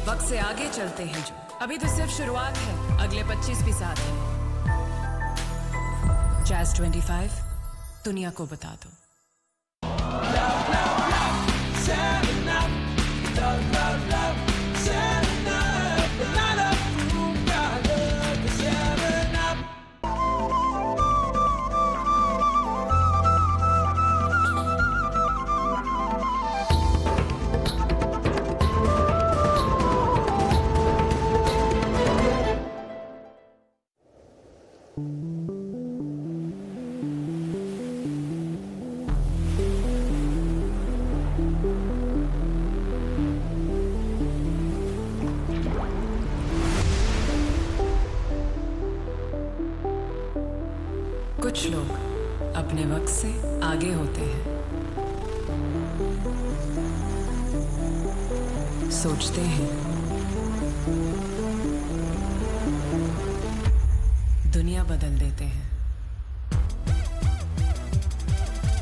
वक्त से आगे चलते हैं जो। अभी तो सिर्फ शुरुआत है, अगले 25 भी साथ हैं। जैज़ 25 दुनिया को बता दो। कुछ लोग अपने वक्त से आगे होते हैं, सोचते हैं, दुनिया बदल देते हैं।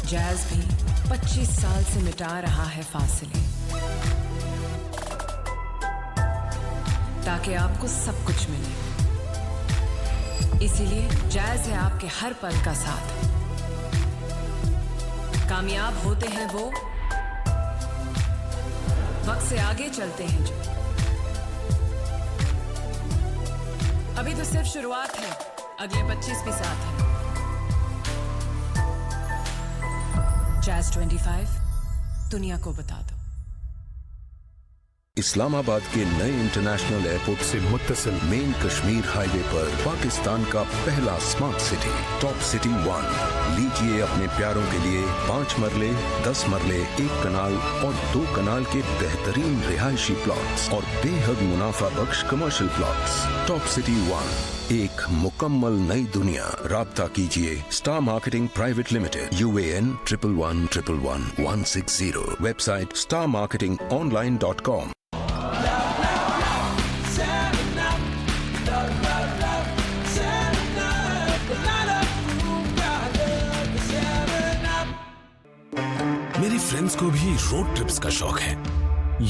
जैज़ भी 25 साल से मिटा रहा है फासले, ताकि आपको सब कुछ मिले। इसीलिए जैज़ है आपके हर पल का साथ। कामयाब होते हैं वो, वक्त से आगे चलते हैं जो। अभी तो सिर्फ शुरुआत है, अगले 25 भी साथ हैं। जैज़ 25 दुनिया को बता दो। इस्लामाबाद के नए इंटरनेशनल एयरपोर्ट से मुत्तसिल मेन कश्मीर हाईवे पर पाकिस्तान का पहला स्मार्ट सिटी टॉप सिटी 1। लीजिए अपने प्यारों के लिए 5 मरले, 10 मरले, 1 कनाल और 2 कनाल के बेहतरीन रिहायशी प्लॉट्स और बेहद मुनाफा बख्श कमर्शियल प्लॉट्स। टॉप सिटी 1, एक मुकम्मल नई दुनिया। राब्ता कीजिए star marketing private limited, UAN 1111160, website starmarketingonline.com। मेरी फ्रेंड्स को भी रोड ट्रिप्स का शौक है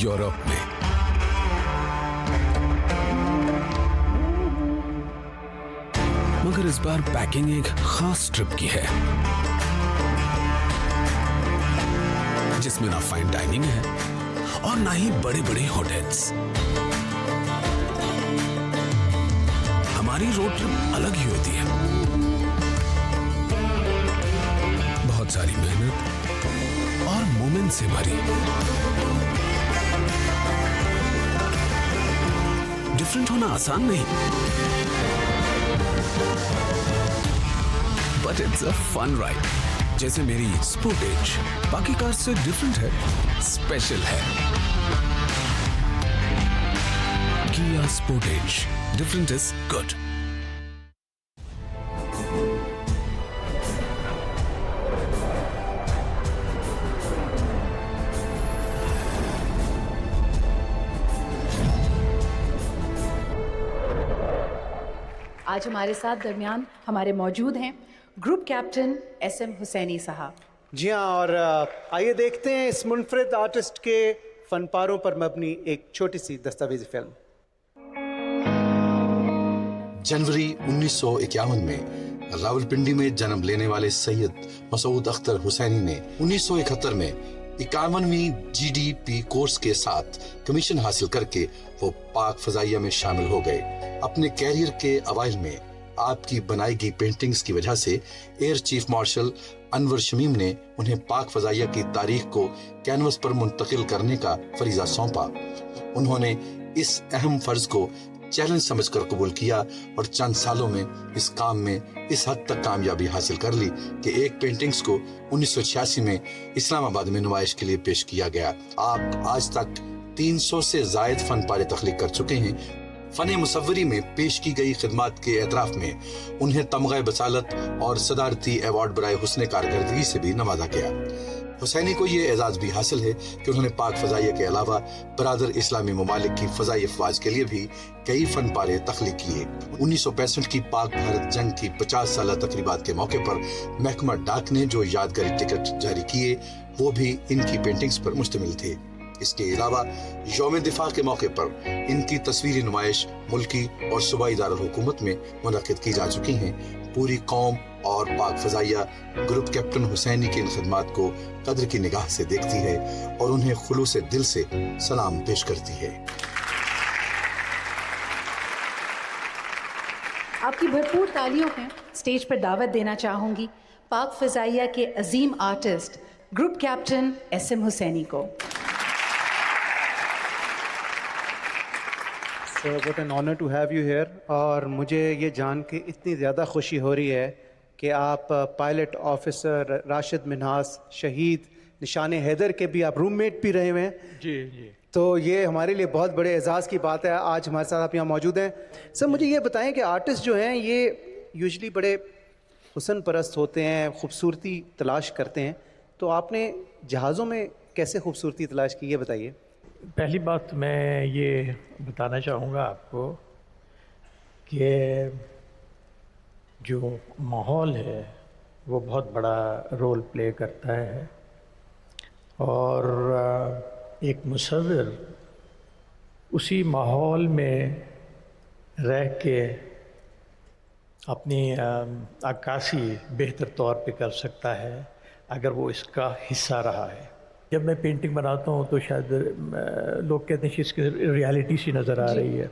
यूरोप में। मगर इस बार पैकिंग एक खास ट्रिप की है जिसमें ना फाइन डाइनिंग है और ना ही बड़े बड़े होटल्स। हमारी रोड ट्रिप अलग ही होती है, बहुत सारी मेहनत और मोमेंट से भरी। डिफरेंट होना आसान नहीं, but it's a fun ride. जैसे मेरी स्पोर्टेज बाकी कार से डिफरेंट है, स्पेशल है। किया स्पोर्टेज, डिफरेंट इज गुड। आज हमारे साथ दरमियान हमारे मौजूद हैं ग्रुप कैप्टन SM हुसैनी साहब। जी हाँ, और आइए देखते हैं इस मुनफरिद आर्टिस्ट के फनपारों पर मबनी एक छोटी सी दस्तावेजी फिल्म। जनवरी 1951 में रावलपिंडी में जन्म लेने वाले सैयद मसूद अख्तर हुसैनी ने 1971 में 51वीं GDP कोर्स के साथ कमीशन हासिल करके वो पाक फजाइया में शामिल हो गए। अपने कैरियर के अवाइल में आपकी बनाई गई पेंटिंग्स की वजह से air chief martial Anwar Shamim ने उन्हें पाक फजाइया की तारीख को कैनवस पर मुंतकिल करने का फरीजा सौंपा। उन्होंने इस अहम फर्ज को चैलेंज समझकर कबूल किया और चंद सालों में इस काम में इस हद तक कामयाबी हासिल कर ली कि एक पेंटिंग्स को 1986 में इस्लामाबाद में नुमाइश के लिए पेश किया गया। आप आज तक 300 से जायद फन पारे तख्लीक कर चुके हैं। फन मुसव्वरी में पेश की गई खिदमात के एतराफ में उन्हें तमगा बसालत और सदारती अवार्ड बराए हुस्न कारकर्दगी से भी नवाजा गया। हुसैनी को ये एजाज भी हासिल है कि उन्होंने पाक फजाइया के अलावा बरादर इस्लामी ममालिक की फजाई अफवाज के लिए भी कई फन पारे तख्लीक किए। 1965 की पाक भारत जंग की 50 साल तकरीबात के मौके पर महकमा डाक ने जो यादगारी टिकट जारी किए वो भी इनकी पेंटिंग्स पर मुश्तमिल थे। इसके अलावा यौम दिफा के मौके पर इनकी तस्वीरी नुमाइश मुल्की और सूबाई दारुल हुकूमत में मुनक्किद की जा चुकी हैं। पूरी कौम और पाक फजाइया ग्रुप कैप्टन हुसैनी की इन खिदमात को कद्र की निगाह से देखती है और उन्हें खुलूस दिल से सलाम पेश करती है। आपकी भरपूर तालियों में स्टेज पर दावत देना चाहूंगी पाक फजाइया के अजीम artist group captain SM Hussaini को। So what an honor to have you here। और मुझे ये जान के इतनी ज़्यादा खुशी हो रही है कि आप पायलट ऑफिसर राशिद मिन्हास शहीद निशान हैदर के भी आप रूममेट भी रहे हुए हैं। जी जी। तो ये हमारे लिए बहुत बड़े एजाज़ की बात है आज हमारे साथ आप यहाँ मौजूद हैं। सर मुझे ये बताएं कि आर्टिस्ट जो हैं ये यूजुअली बड़े हुस्न परस्त होते हैं, खूबसूरती तलाश करते हैं, तो आपने जहाज़ों में कैसे खूबसूरती तलाश की ये बताइए। पहली बात मैं ये बताना चाहूँगा आपको कि जो माहौल है वो बहुत बड़ा रोल प्ले करता है और एक मुसव्विर उसी माहौल में रह के अपनी अक्कासी बेहतर तौर पे कर सकता है अगर वो इसका हिस्सा रहा है। जब मैं पेंटिंग बनाता हूँ तो शायद लोग कहते हैं कि इसकी रियलिटी सी नज़र आ रही है।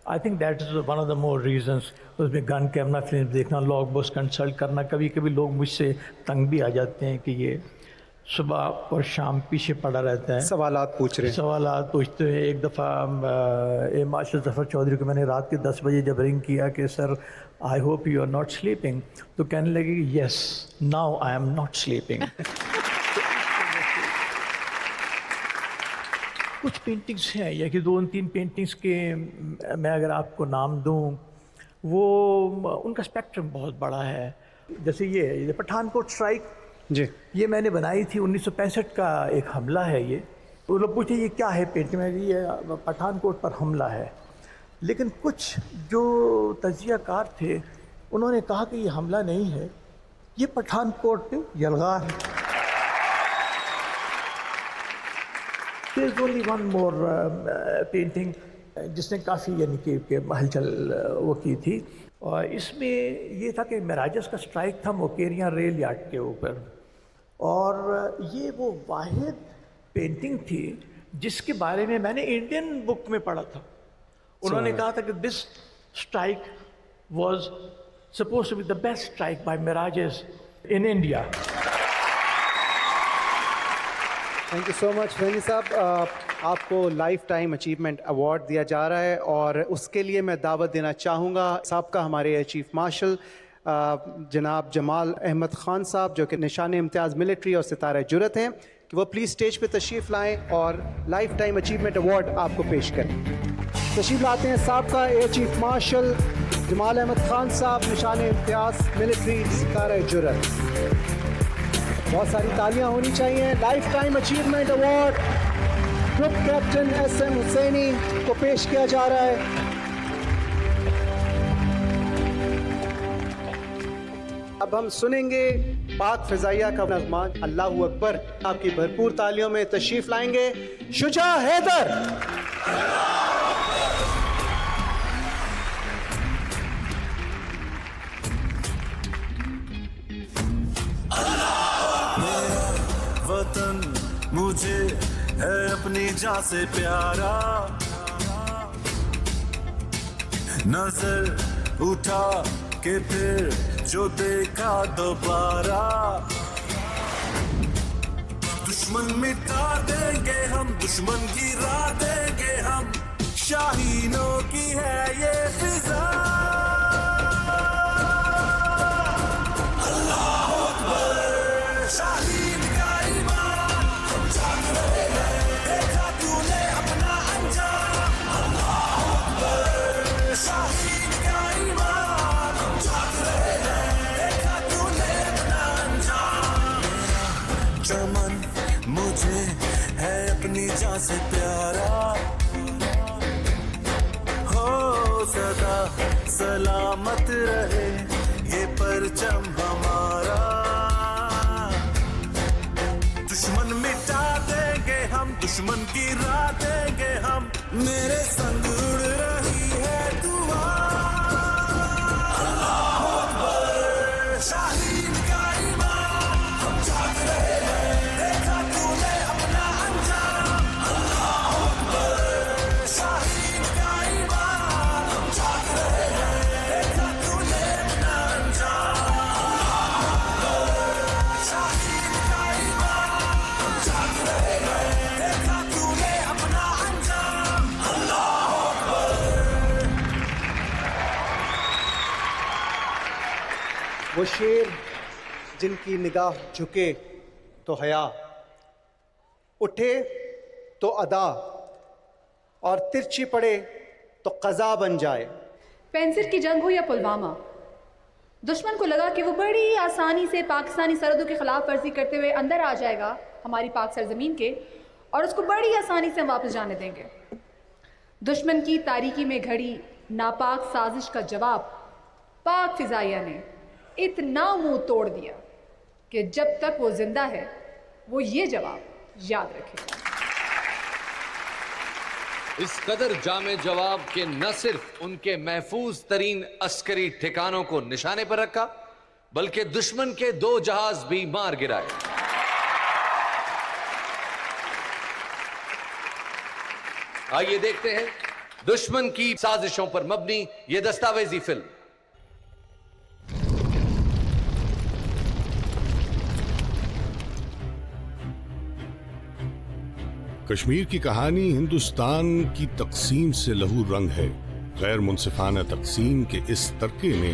I think that is one of the more reasons. उसमें गन कैमरा फिल्म देखना, लॉग बुक्स कंसल्ट करना, कभी कभी लोग मुझसे तंग भी आ जाते हैं कि ये सुबह और शाम पीछे पड़ा रहता है, सवालात पूछ रहे हैं, सवालात पूछते हैं। एक दफ़ा ए मास्टर ज़फ़र चौधरी को मैंने रात के 10 बजे जब रिंग किया कि sir I hope you are not sleeping, तो कहने लगे yes now I am not sleeping. कुछ पेंटिंग्स हैं या कि 2-3 पेंटिंग्स के मैं अगर आपको नाम दूं, वो उनका स्पेक्ट्रम बहुत बड़ा है। जैसे ये पठानकोट स्ट्राइक जी, ये मैंने बनाई थी, 1965 का एक हमला है ये। तो लोग पूछे ये क्या है पेंटिंग में, ये पठानकोट पर हमला है। लेकिन कुछ जो तजियाकार थे उन्होंने कहा कि ये हमला नहीं है, ये पठानकोट पे यलगार है। There's only one more painting जिसने काफ़ी यानी कि हलचल वो की थी, और इसमें ये था कि मेराजस का स्ट्राइक था मोकेरिया रेल यार्ड के ऊपर, और ये वो वाहिद पेंटिंग थी जिसके बारे में मैंने इंडियन बुक में पढ़ा था। उन्होंने कहा था कि this strike was suppose to be the best strike by Mirages in India. Thank you so much Fahmi साहब। आपको लाइफ टाइम अचीवमेंट अवार्ड दिया जा रहा है, और उसके लिए मैं दावत देना चाहूँगा साबका हमारे चीफ मार्शल जनाब जमाल अहमद ख़ान साहब, जो कि निशान इम्तियाज़ मिलिट्री और सितारा जुरत हैं, कि वो प्लीज़ स्टेज पे तशरीफ़ लाएं और लाइफ टाइम अचीवमेंट अवार्ड आपको पेश करें। तशरीफ़ लाते हैं साबका air chief marshal Jamal Ahmad Khan साहब, निशान इम्तियाज़ मिलिट्री, सितारा जुरत। बहुत सारी तालियां होनी चाहिए। Lifetime achievement award group captain SM Hussaini को पेश किया जा रहा है। अब हम सुनेंगे पाक फ़िज़ाइया का नग़मा अल्लाहू अकबर। आपकी भरपूर तालियों में तशरीफ़ लाएंगे शुजा हैदर। वतन मुझे है अपनी जान से प्यारा, नजर उठा के फिर जो देखा दोबारा, दुश्मन मिटा देंगे हम, दुश्मन गिरा देंगे हम, शाहीनों की है ये फिजा। अल्लाह अकबर, शाहीन का ईमान हम जाग रहे हैं, देखा तूने अपना अंजाम। अल्लाह अकबर, शाहीन का ईमान हम जाग रहे हैं, देखा तूने अपना अंजाम। चमन मुझे है अपनी जान से प्यारा, हो सदा सलामत रहे ये परचम हमारा, दुश्मन मिटा देंगे हम, दुश्मन गिरा देंगे हम, मेरे संग उड़ रही है दुआ। अल्लाह अकबर, शाहीन का ईमान हम जाग रहे हैं, देखा तूने अपना अंजाम। अल्लाह अकबर, शाहीन का ईमान हम जाग रहे हैं, देखा तूने अपना अंजाम। अल्लाह अकबर, शाहीन का ईमान हम जाग रहे हैं, देखा तूने अपना अंजाम। अल्लाह अकबर। वो शेर जिनकी निगाह झुके तो हया, उठे तो अदा, और तिरछी पड़े तो क़ज़ा बन जाए। पेंसिल की जंग हो या पुलवामा, दुश्मन को लगा कि वो बड़ी आसानी से पाकिस्तानी सरहदों की खिलाफ वर्जी करते हुए अंदर आ जाएगा हमारी पाक सरजमीन के, और उसको बड़ी आसानी से हम वापस जाने देंगे। दुश्मन की तारीकी में घड़ी नापाक साजिश का जवाब पाक फ़िज़ाइया ने इतना मुंह तोड़ दिया कि जब तक वो जिंदा है वो ये जवाब याद रखेगा। इस कदर जामे जवाब के न सिर्फ उनके महफूज तरीन अस्करी ठिकानों को निशाने पर रखा, बल्कि दुश्मन के 2 जहाज भी मार गिराए। आइए देखते हैं दुश्मन की साजिशों पर मबनी यह दस्तावेजी फिल्म। कश्मीर की कहानी हिंदुस्तान की तकसीम से लहू रंग है। गैर मुनसिफाना तकसीम के इस तर्के ने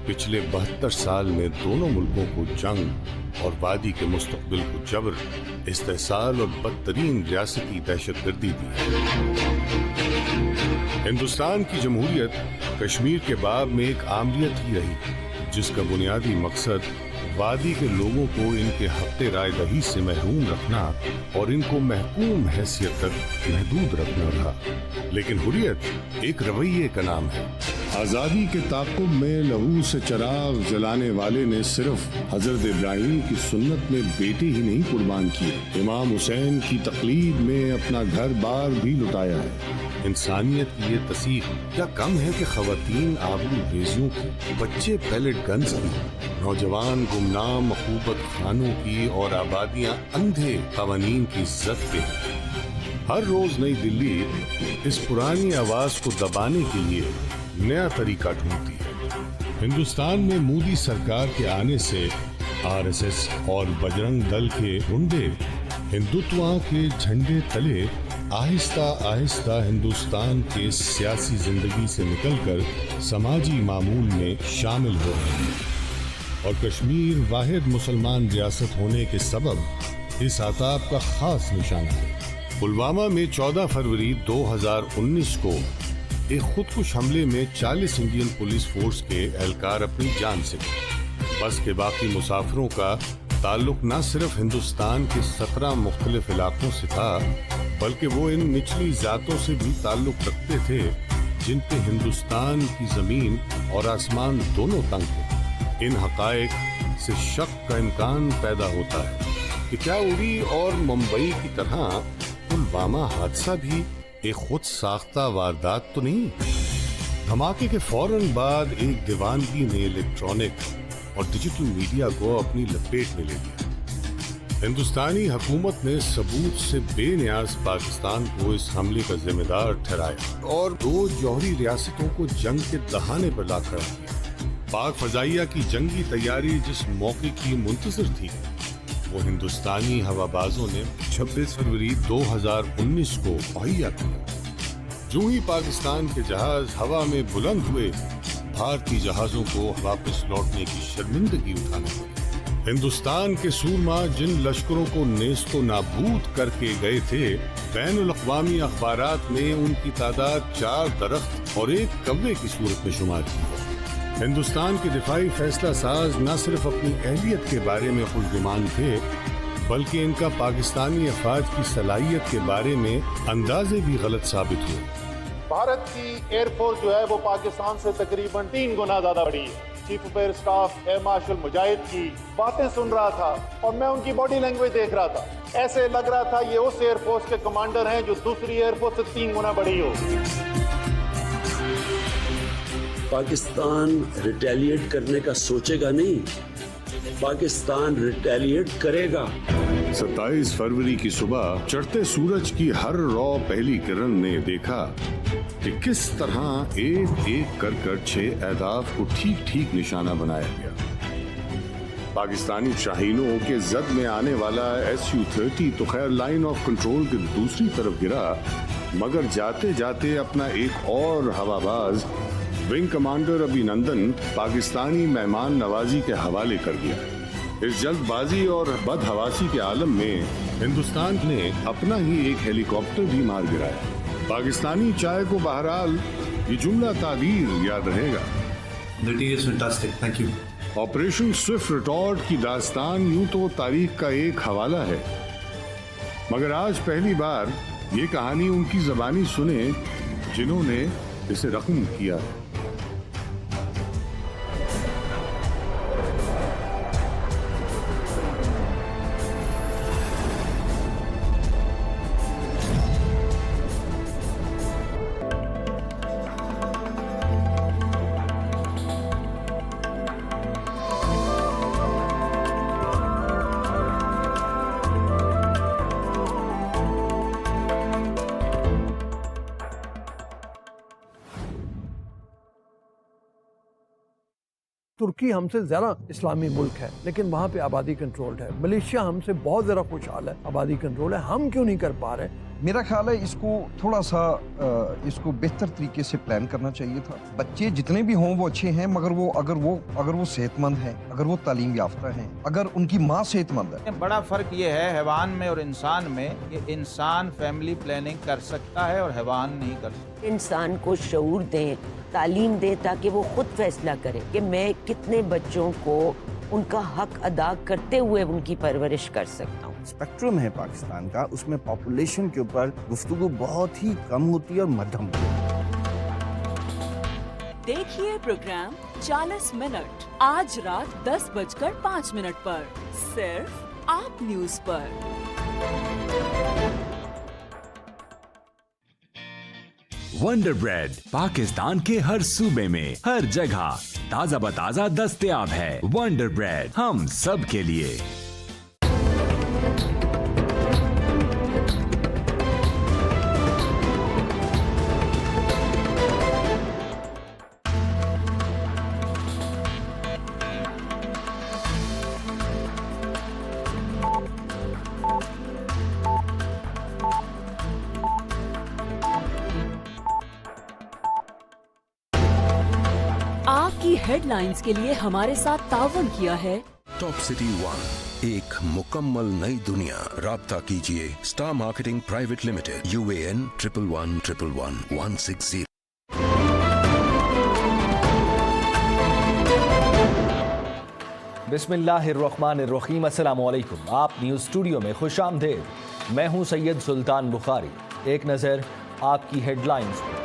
पिछले 72 साल में दोनों मुल्कों को जंग और वादी के मुस्तकबिल को जबर, इस्तेहसाल और बदतरीन रियासती दहशतगर्दी दी है। हिंदुस्तान की जमहूरियत कश्मीर के बाब में एक आमलियत ही रही, जिसका बुनियादी मकसद वादी के लोगों को इनके हक़ राय दही से महरूम रखना और इनको महकूम हैसियत तक महदूद रखना रहा। लेकिन हुर्रियत एक रवैये का नाम है। आज़ादी के ताक़ुब में लहू से चिराग जलाने वाले ने सिर्फ हजरत इब्राहिम की सुन्नत में बेटे ही नहीं कुर्बान किए, इमाम हुसैन की तकलीद में अपना घर बार भी लुटाया है। इंसानियत की ये तसीह क्या कम है कि खवातीन आबरू रेजियों की, बच्चे पैलेट गन्स की, नौजवान गुमनाम मखूबत खानों की और आबादियां अंधे कवानीन की इज्जत पे। हर रोज नई दिल्ली इस पुरानी आवाज को दबाने के लिए नया तरीका ढूंढती है। हिंदुस्तान में मोदी सरकार के आने से आरएसएस और बजरंग दल के गुंडे हिंदुत्व के झंडे तले आहिस्ता आहिस्ता हिंदुस्तान के सियासी जिंदगी से निकलकर समाजी मामूल में शामिल हो रहे हैं और कश्मीर वाहिद मुसलमान रियासत होने के सबब इस आताब का खास निशाना है। पुलवामा में 14 फरवरी 2019 को एक खुदकुश हमले में 40 इंडियन पुलिस फोर्स के एहलकार अपनी जान से गए। बस के बाकी मुसाफिरों का ताल्लुक न सिर्फ हिंदुस्तान के 17 मुख्तलिफ इलाकों से था, बल्कि वो इन निचली जातों से भी ताल्लुक रखते थे जिन पे हिंदुस्तान की जमीन और आसमान दोनों तंग थे। इन हकायक से शक का इम्कान पैदा होता है कि क्या उड़ी और मुंबई की तरह पुलवामा हादसा भी एक खुद साख्ता वारदात तो नहीं। धमाके के फौरन बाद एक दीवानगी ने इलेक्ट्रॉनिक और डिजिटल मीडिया को अपनी लपेट में ले लिया। हिंदुस्तानी हुकूमत ने सबूत से बेनियाज पाकिस्तान को इस हमले का जिम्मेदार ठहराया और 2 जौहरी रियासतों को जंग के दहाने पर ला खड़ा किया। पाक फजाइया की जंगी तैयारी जिस मौके की मुंतजर थी, वो हिंदुस्तानी हवाबाजों ने 26 फरवरी 2019 को मुहैया किया। जो ही पाकिस्तान के जहाज हवा में बुलंद हुए, भारतीय जहाजों को वापस लौटने की शर्मिंदगी उठानी पड़ी। हिंदुस्तान के सूरमा जिन लश्करों को नेस्तो नाबूद करके गए थे, बैनुल अक़वामी अखबारात ने उनकी तादाद 4 दरख्त और 1 कव्वे की सूरत में शुमार की। हिंदुस्तान के दिफाई फैसला साज न सिर्फ अपनी अहलियत के बारे में खुशगुमान थे, बल्कि इनका पाकिस्तानी अफवाज की सलाहियत के बारे में अंदाजे भी गलत साबित हुए। भारत की एयरफोर्स जो है वो पाकिस्तान से तकरीबन 3 गुना ज्यादा बड़ी है। Chief of air staff air marshal Mujahid की बातें सुन रहा था और मैं उनकी बॉडी लैंग्वेज देख रहा था। ऐसे लग रहा था ये उस एयरफोर्स के कमांडर हैं जो दूसरी एयरफोर्स से 3 गुना बड़ी हो। पाकिस्तान रिटेलिएट करने का सोचेगा नहीं, पाकिस्तान रिटेलिएट करेगा। 27 फरवरी की सुबह चढ़ते सूरज की हर रौ पहली किरण ने देखा कि किस तरह एक एक कर 6 अहदाफ को ठीक ठीक निशाना बनाया गया। पाकिस्तानी शाहीनों के जद में आने वाला SU-30 तो खैर लाइन ऑफ कंट्रोल की दूसरी तरफ गिरा, मगर जाते जाते अपना एक और हवाबाज विंग कमांडर अभिनंदन पाकिस्तानी मेहमान नवाजी के हवाले कर दिया। इस जल्दबाजी और बदहवासी के आलम में हिंदुस्तान ने अपना ही एक हेलीकॉप्टर भी मार गिराया। पाकिस्तानी चाय को बहरहाल ये जुमला ताबीर याद रहेगा। ऑपरेशन स्विफ्ट रिटॉर्ट की दास्तान यूं तो तारीख का एक हवाला है, मगर आज पहली बार ये कहानी उनकी ज़बानी सुने जिन्होंने इसे रकम किया है। तुर्की हमसे ज़्यादा इस्लामी मुल्क है, लेकिन वहाँ पे आबादी कंट्रोल्ड है। मलेशिया हमसे बहुत ज़्यादा खुशहाल है, आबादी कंट्रोल है। हम क्यों नहीं कर पा रहे? मेरा ख्याल है इसको थोड़ा सा इसको बेहतर तरीके से प्लान करना चाहिए था। बच्चे जितने भी हों वो अच्छे हैं, मगर अगर वो सेहतमंद हैं, अगर वो तालीम याफ्ता हैं, अगर उनकी माँ सेहतमंद है। बड़ा फर्क ये है हैवान में और इंसान में कि इंसान फैमिली प्लानिंग कर सकता है और हैवान नहीं कर सकता। इंसान को शऊर दें, तालीम दें, ताकि वो खुद फैसला करे कि मैं कितने बच्चों को उनका हक अदा करते हुए उनकी परवरिश कर सकता हूँ। स्पेक्ट्रम है पाकिस्तान का, उसमें पॉपुलेशन के ऊपर गुफ्तगू बहुत ही कम होती है और मध्यम। देखिए प्रोग्राम 40 मिनट आज रात 10:05 पर सिर्फ आप न्यूज पर। वंडर ब्रेड पाकिस्तान के हर सूबे में हर जगह ताजा बताजा दस्तयाब है। वंडर ब्रेड हम सब के लिए। आपकी हेडलाइंस के लिए हमारे साथ तावन किया है टॉप सिटी 1, एक मुकम्मल नई दुनिया। राब्ता कीजिए star marketing private limited, UAN 11111 160। बिस्मिल्लाहिर्रहमानिर्रहीम, अस्सलाम वालेकुम। आप न्यूज़ स्टूडियो में खुश आमदेद। मैं हूं सैयद सुल्तान बुखारी। एक नज़र आपकी हेडलाइंस पर।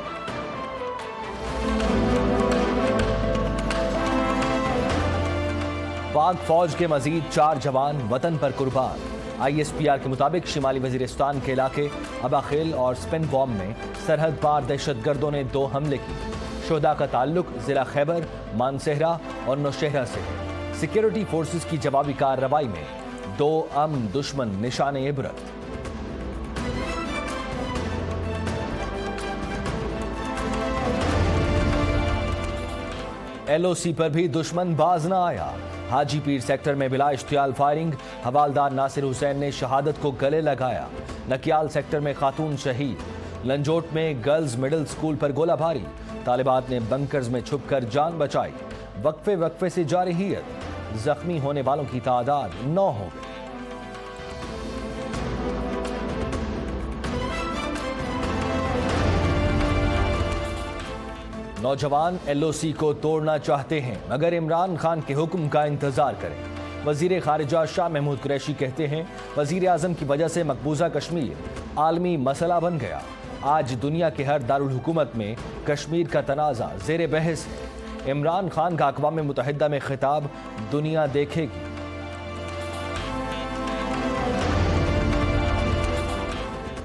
पाक फौज के मजीद 4 जवान वतन पर कुर्बान। ISPR के मुताबिक शिमाली वजीरिस्तान के इलाके अबाखेल और स्पिनबॉम में सरहद पार दहशतगर्दों ने 2 हमले किए। शुहदा का ताल्लुक जिला खैबर, मानसेहरा और नौशहरा से है। सिक्योरिटी फोर्सेस की जवाबी कार्रवाई में 2 अमन दुश्मन निशाने इबरत। LOC पर भी दुश्मन बाज न आया। हाजी पीर सेक्टर में बिला इश्तियाल फायरिंग, हवालदार नासिर हुसैन ने शहादत को गले लगाया। नकियाल सेक्टर में खातून शहीद। लंजोट में गर्ल्स मिडिल स्कूल पर गोलाबारी, तालिबात ने बंकर्स में छुपकर जान बचाई। वक्फे से जारी हियत, जख्मी होने वालों की तादाद 9 हो गई। नौजवान LOC को तोड़ना चाहते हैं मगर इमरान खान के हुक्म का इंतजार करें। वजीर खारिजा शाह महमूद कुरैशी कहते हैं वजीर आजम की वजह से मकबूजा कश्मीर आलमी मसला बन गया। आज दुनिया के हर दारुल हुकूमत में कश्मीर का तनाज़ा ज़ेर बहस है। इमरान खान का अक़वाम मुत्तहिदा में खिताब दुनिया देखेगी।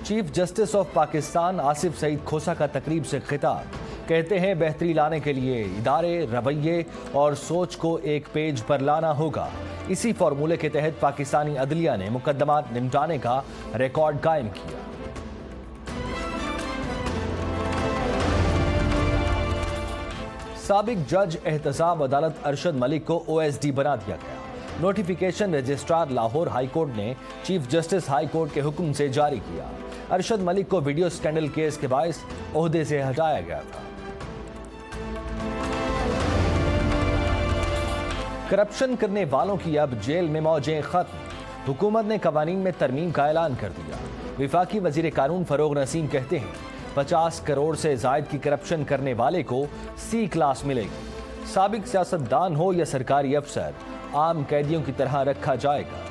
Chief justice of Pakistan Asif Saeed Khosa का तकरीब से खिताब। कहते हैं बेहतरी लाने के लिए इदारे, रवैये और सोच को एक पेज पर लाना होगा। इसी फार्मूले के तहत पाकिस्तानी अदलिया ने मुकदमात निपटाने का रिकॉर्ड कायम किया। साबिक जज एहतसाब अदालत अरशद मलिक को OSD बना दिया गया। Notification registrar Lahore high court ने चीफ जस्टिस हाई कोर्ट के हुक्म से जारी किया। अरशद मलिक को वीडियो स्कैंडल केस के बायस ओहदे से हटाया गया था। करप्शन करने वालों की अब जेल में मौजें खत्म। हुकूमत ने कवानीन में तरमीम का ऐलान कर दिया। विफाकी वजीर कानून फरोग नसीम कहते हैं 50 करोड़ से जायद की करप्शन करने वाले को C क्लास मिलेगी। साबिक सियासतदान हो या सरकारी अफसर, आम कैदियों की तरह रखा जाएगा।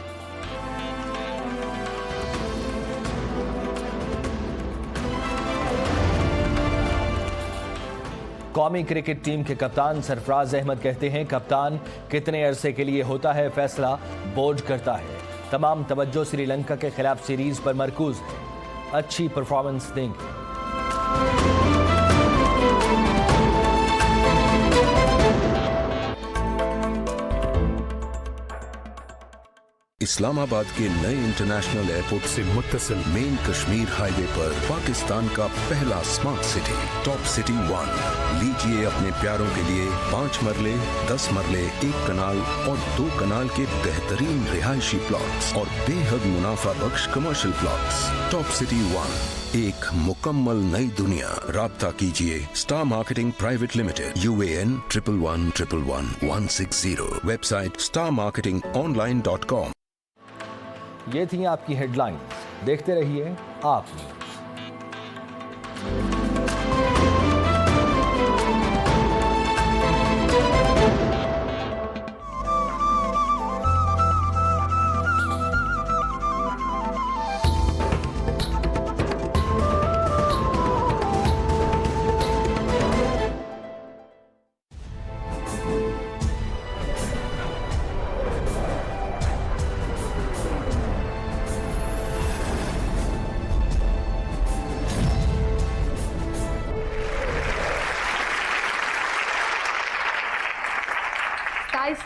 कौमी क्रिकेट टीम के कप्तान सरफराज अहमद कहते हैं कप्तान कितने अरसे के लिए होता है फैसला बोर्ड करता है। तमाम तवज्जो श्रीलंका के खिलाफ सीरीज पर मरकूज है। अच्छी परफॉर्मेंस देंगे। इस्लामाबाद के नए इंटरनेशनल एयरपोर्ट से मुत्तसिल मेन कश्मीर हाईवे पर पाकिस्तान का पहला स्मार्ट सिटी टॉप सिटी 1। लीजिए अपने प्यारों के लिए 5 मरले, 10 मरले, 1 कनाल और 2 कनाल के बेहतरीन रिहायशी प्लॉट्स और बेहद मुनाफा बख्श कमर्शियल प्लॉट्स। टॉप सिटी 1, एक मुकम्मल नई दुनिया। राब्ता कीजिए star marketing private limited, UAN 11111160, website starmarketingonline.com। ये थी आपकी हेडलाइंस। देखते रहिए आप न्यूज़।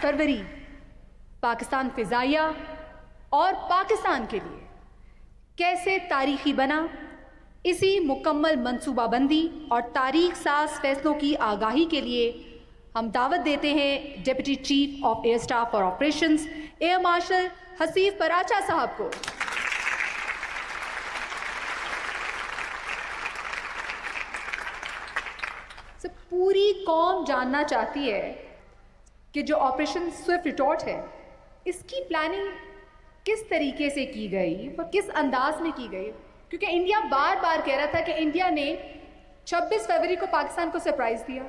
फरवरी पाकिस्तान फिजाइया और पाकिस्तान के लिए कैसे तारीखी बना, इसी मुकम्मल मंसूबाबंदी और तारीख साज फैसलों की आगाही के लिए हम दावत देते हैं deputy chief of air staff और ऑपरेशंस एयर मार्शल हसीफ पराचा साहब को। पूरी कौम जानना चाहती है कि जो ऑपरेशन स्विफ्ट रिटॉर्ट है इसकी प्लानिंग किस तरीके से की गई और किस अंदाज में की गई, क्योंकि इंडिया बार बार कह रहा था कि इंडिया ने 26 फरवरी को पाकिस्तान को सरप्राइज दिया।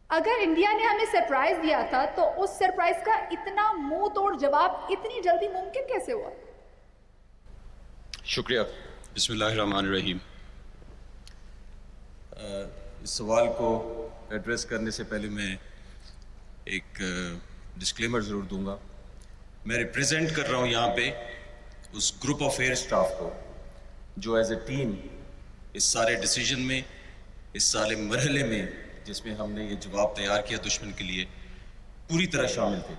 अगर इंडिया ने हमें सरप्राइज दिया था तो उस सरप्राइज का इतना मुंह तोड़ जवाब इतनी जल्दी मुमकिन कैसे हुआ? शुक्रिया। बिस्मिल्लाहिर्रहमानिर्रहीम। इस सवाल को एड्रेस करने से पहले मैं एक डिस्क्लेमर ज़रूर दूंगा। मैं रिप्रेजेंट कर रहा हूँ यहाँ पे उस ग्रुप ऑफ एयर स्टाफ को जो एज ए टीम इस सारे डिसीजन में, इस सारे मरहले में जिसमें हमने ये जवाब तैयार किया दुश्मन के लिए, पूरी तरह शामिल थे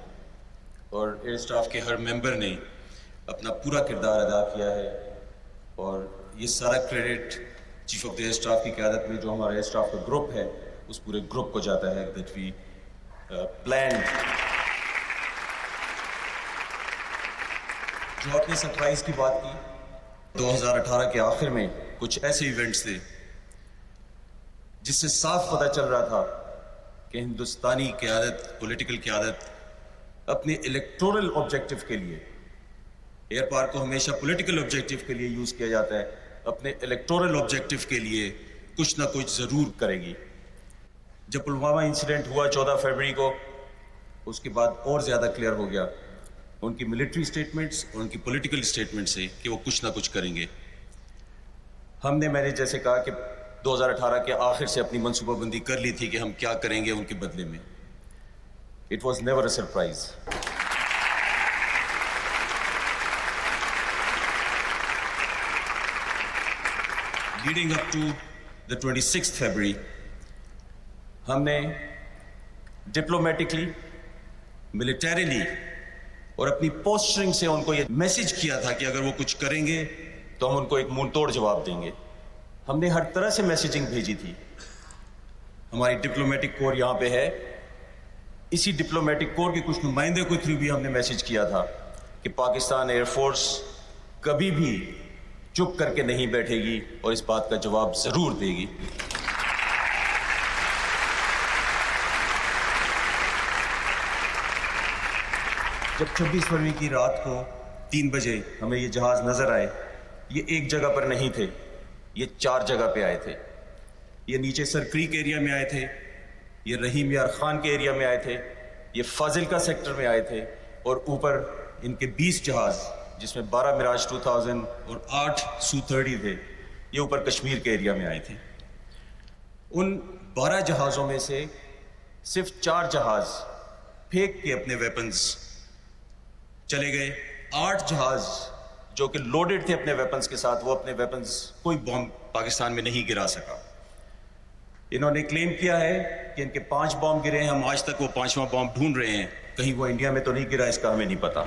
और एयर स्टाफ के हर मेंबर ने अपना पूरा किरदार अदा किया है। और ये सारा credit chief of the air staff की क़यादत में जो हमारा एयर स्टाफ का ग्रुप है उस पूरे ग्रुप को जाता है दैट वी प्लान। जो आपने सरप्राइज की बात की, 2018 के आखिर में कुछ ऐसे इवेंट्स थे जिससे साफ पता चल रहा था कि हिंदुस्तानी क़यादत, पॉलिटिकल क़यादत अपने इलेक्टोरल ऑब्जेक्टिव के लिए, एयर पार्क को हमेशा पॉलिटिकल ऑब्जेक्टिव के लिए यूज किया जाता है, अपने इलेक्टोरल ऑब्जेक्टिव के लिए कुछ ना कुछ जरूर करेगी। जब पुलवामा इंसिडेंट हुआ 14 फरवरी को, उसके बाद और ज्यादा क्लियर हो गया उनकी मिलिट्री स्टेटमेंट्स और उनकी पॉलिटिकल स्टेटमेंट से कि वो कुछ ना कुछ करेंगे। मैंने जैसे कहा कि 2018 के आखिर से अपनी मंसूबाबंदी कर ली थी कि हम क्या करेंगे उनके बदले में। It was never a surprise. Leading up to the 26 फरवरी हमने डिप्लोमेटिकली, मिलिटरीली और अपनी पोस्चरिंग से उनको ये मैसेज किया था कि अगर वो कुछ करेंगे तो हम उनको एक मुंह तोड़ जवाब देंगे। हमने हर तरह से मैसेजिंग भेजी थी। हमारी डिप्लोमेटिक कोर यहाँ पे है, इसी डिप्लोमेटिक कोर के कुछ नुमाइंदे के थ्रू भी हमने मैसेज किया था कि पाकिस्तान एयरफोर्स कभी भी चुप करके नहीं बैठेगी और इस बात का जवाब जरूर देगी। जब 26 फरवरी की रात को 3 बजे हमें ये जहाज नजर आए, ये एक जगह पर नहीं थे, ये 4 जगह पे आए थे। ये नीचे सर क्रीक एरिया में आए थे, ये रहीम यार खान के एरिया में आए थे, ये फाजिलका सेक्टर में आए थे और ऊपर इनके 20 जहाज जिसमें 12 मिराज 2000 और 8 Su-30 थे, ये ऊपर कश्मीर के एरिया में आए थे। उन 12 जहाज़ों में से सिर्फ 4 जहाज फेंक के अपने वेपन्स चले गए। 8 जहाज जो कि लोडेड थे अपने वेपन्स के साथ, वो अपने वेपन्स, कोई बॉम्ब पाकिस्तान में नहीं गिरा सका। इन्होंने क्लेम किया है कि इनके 5 बॉम्ब गिरे हैं, हम आज तक वो 5वां बॉम्ब ढूंढ रहे हैं कहीं वो इंडिया में तो नहीं गिरा, इसका हमें नहीं पता।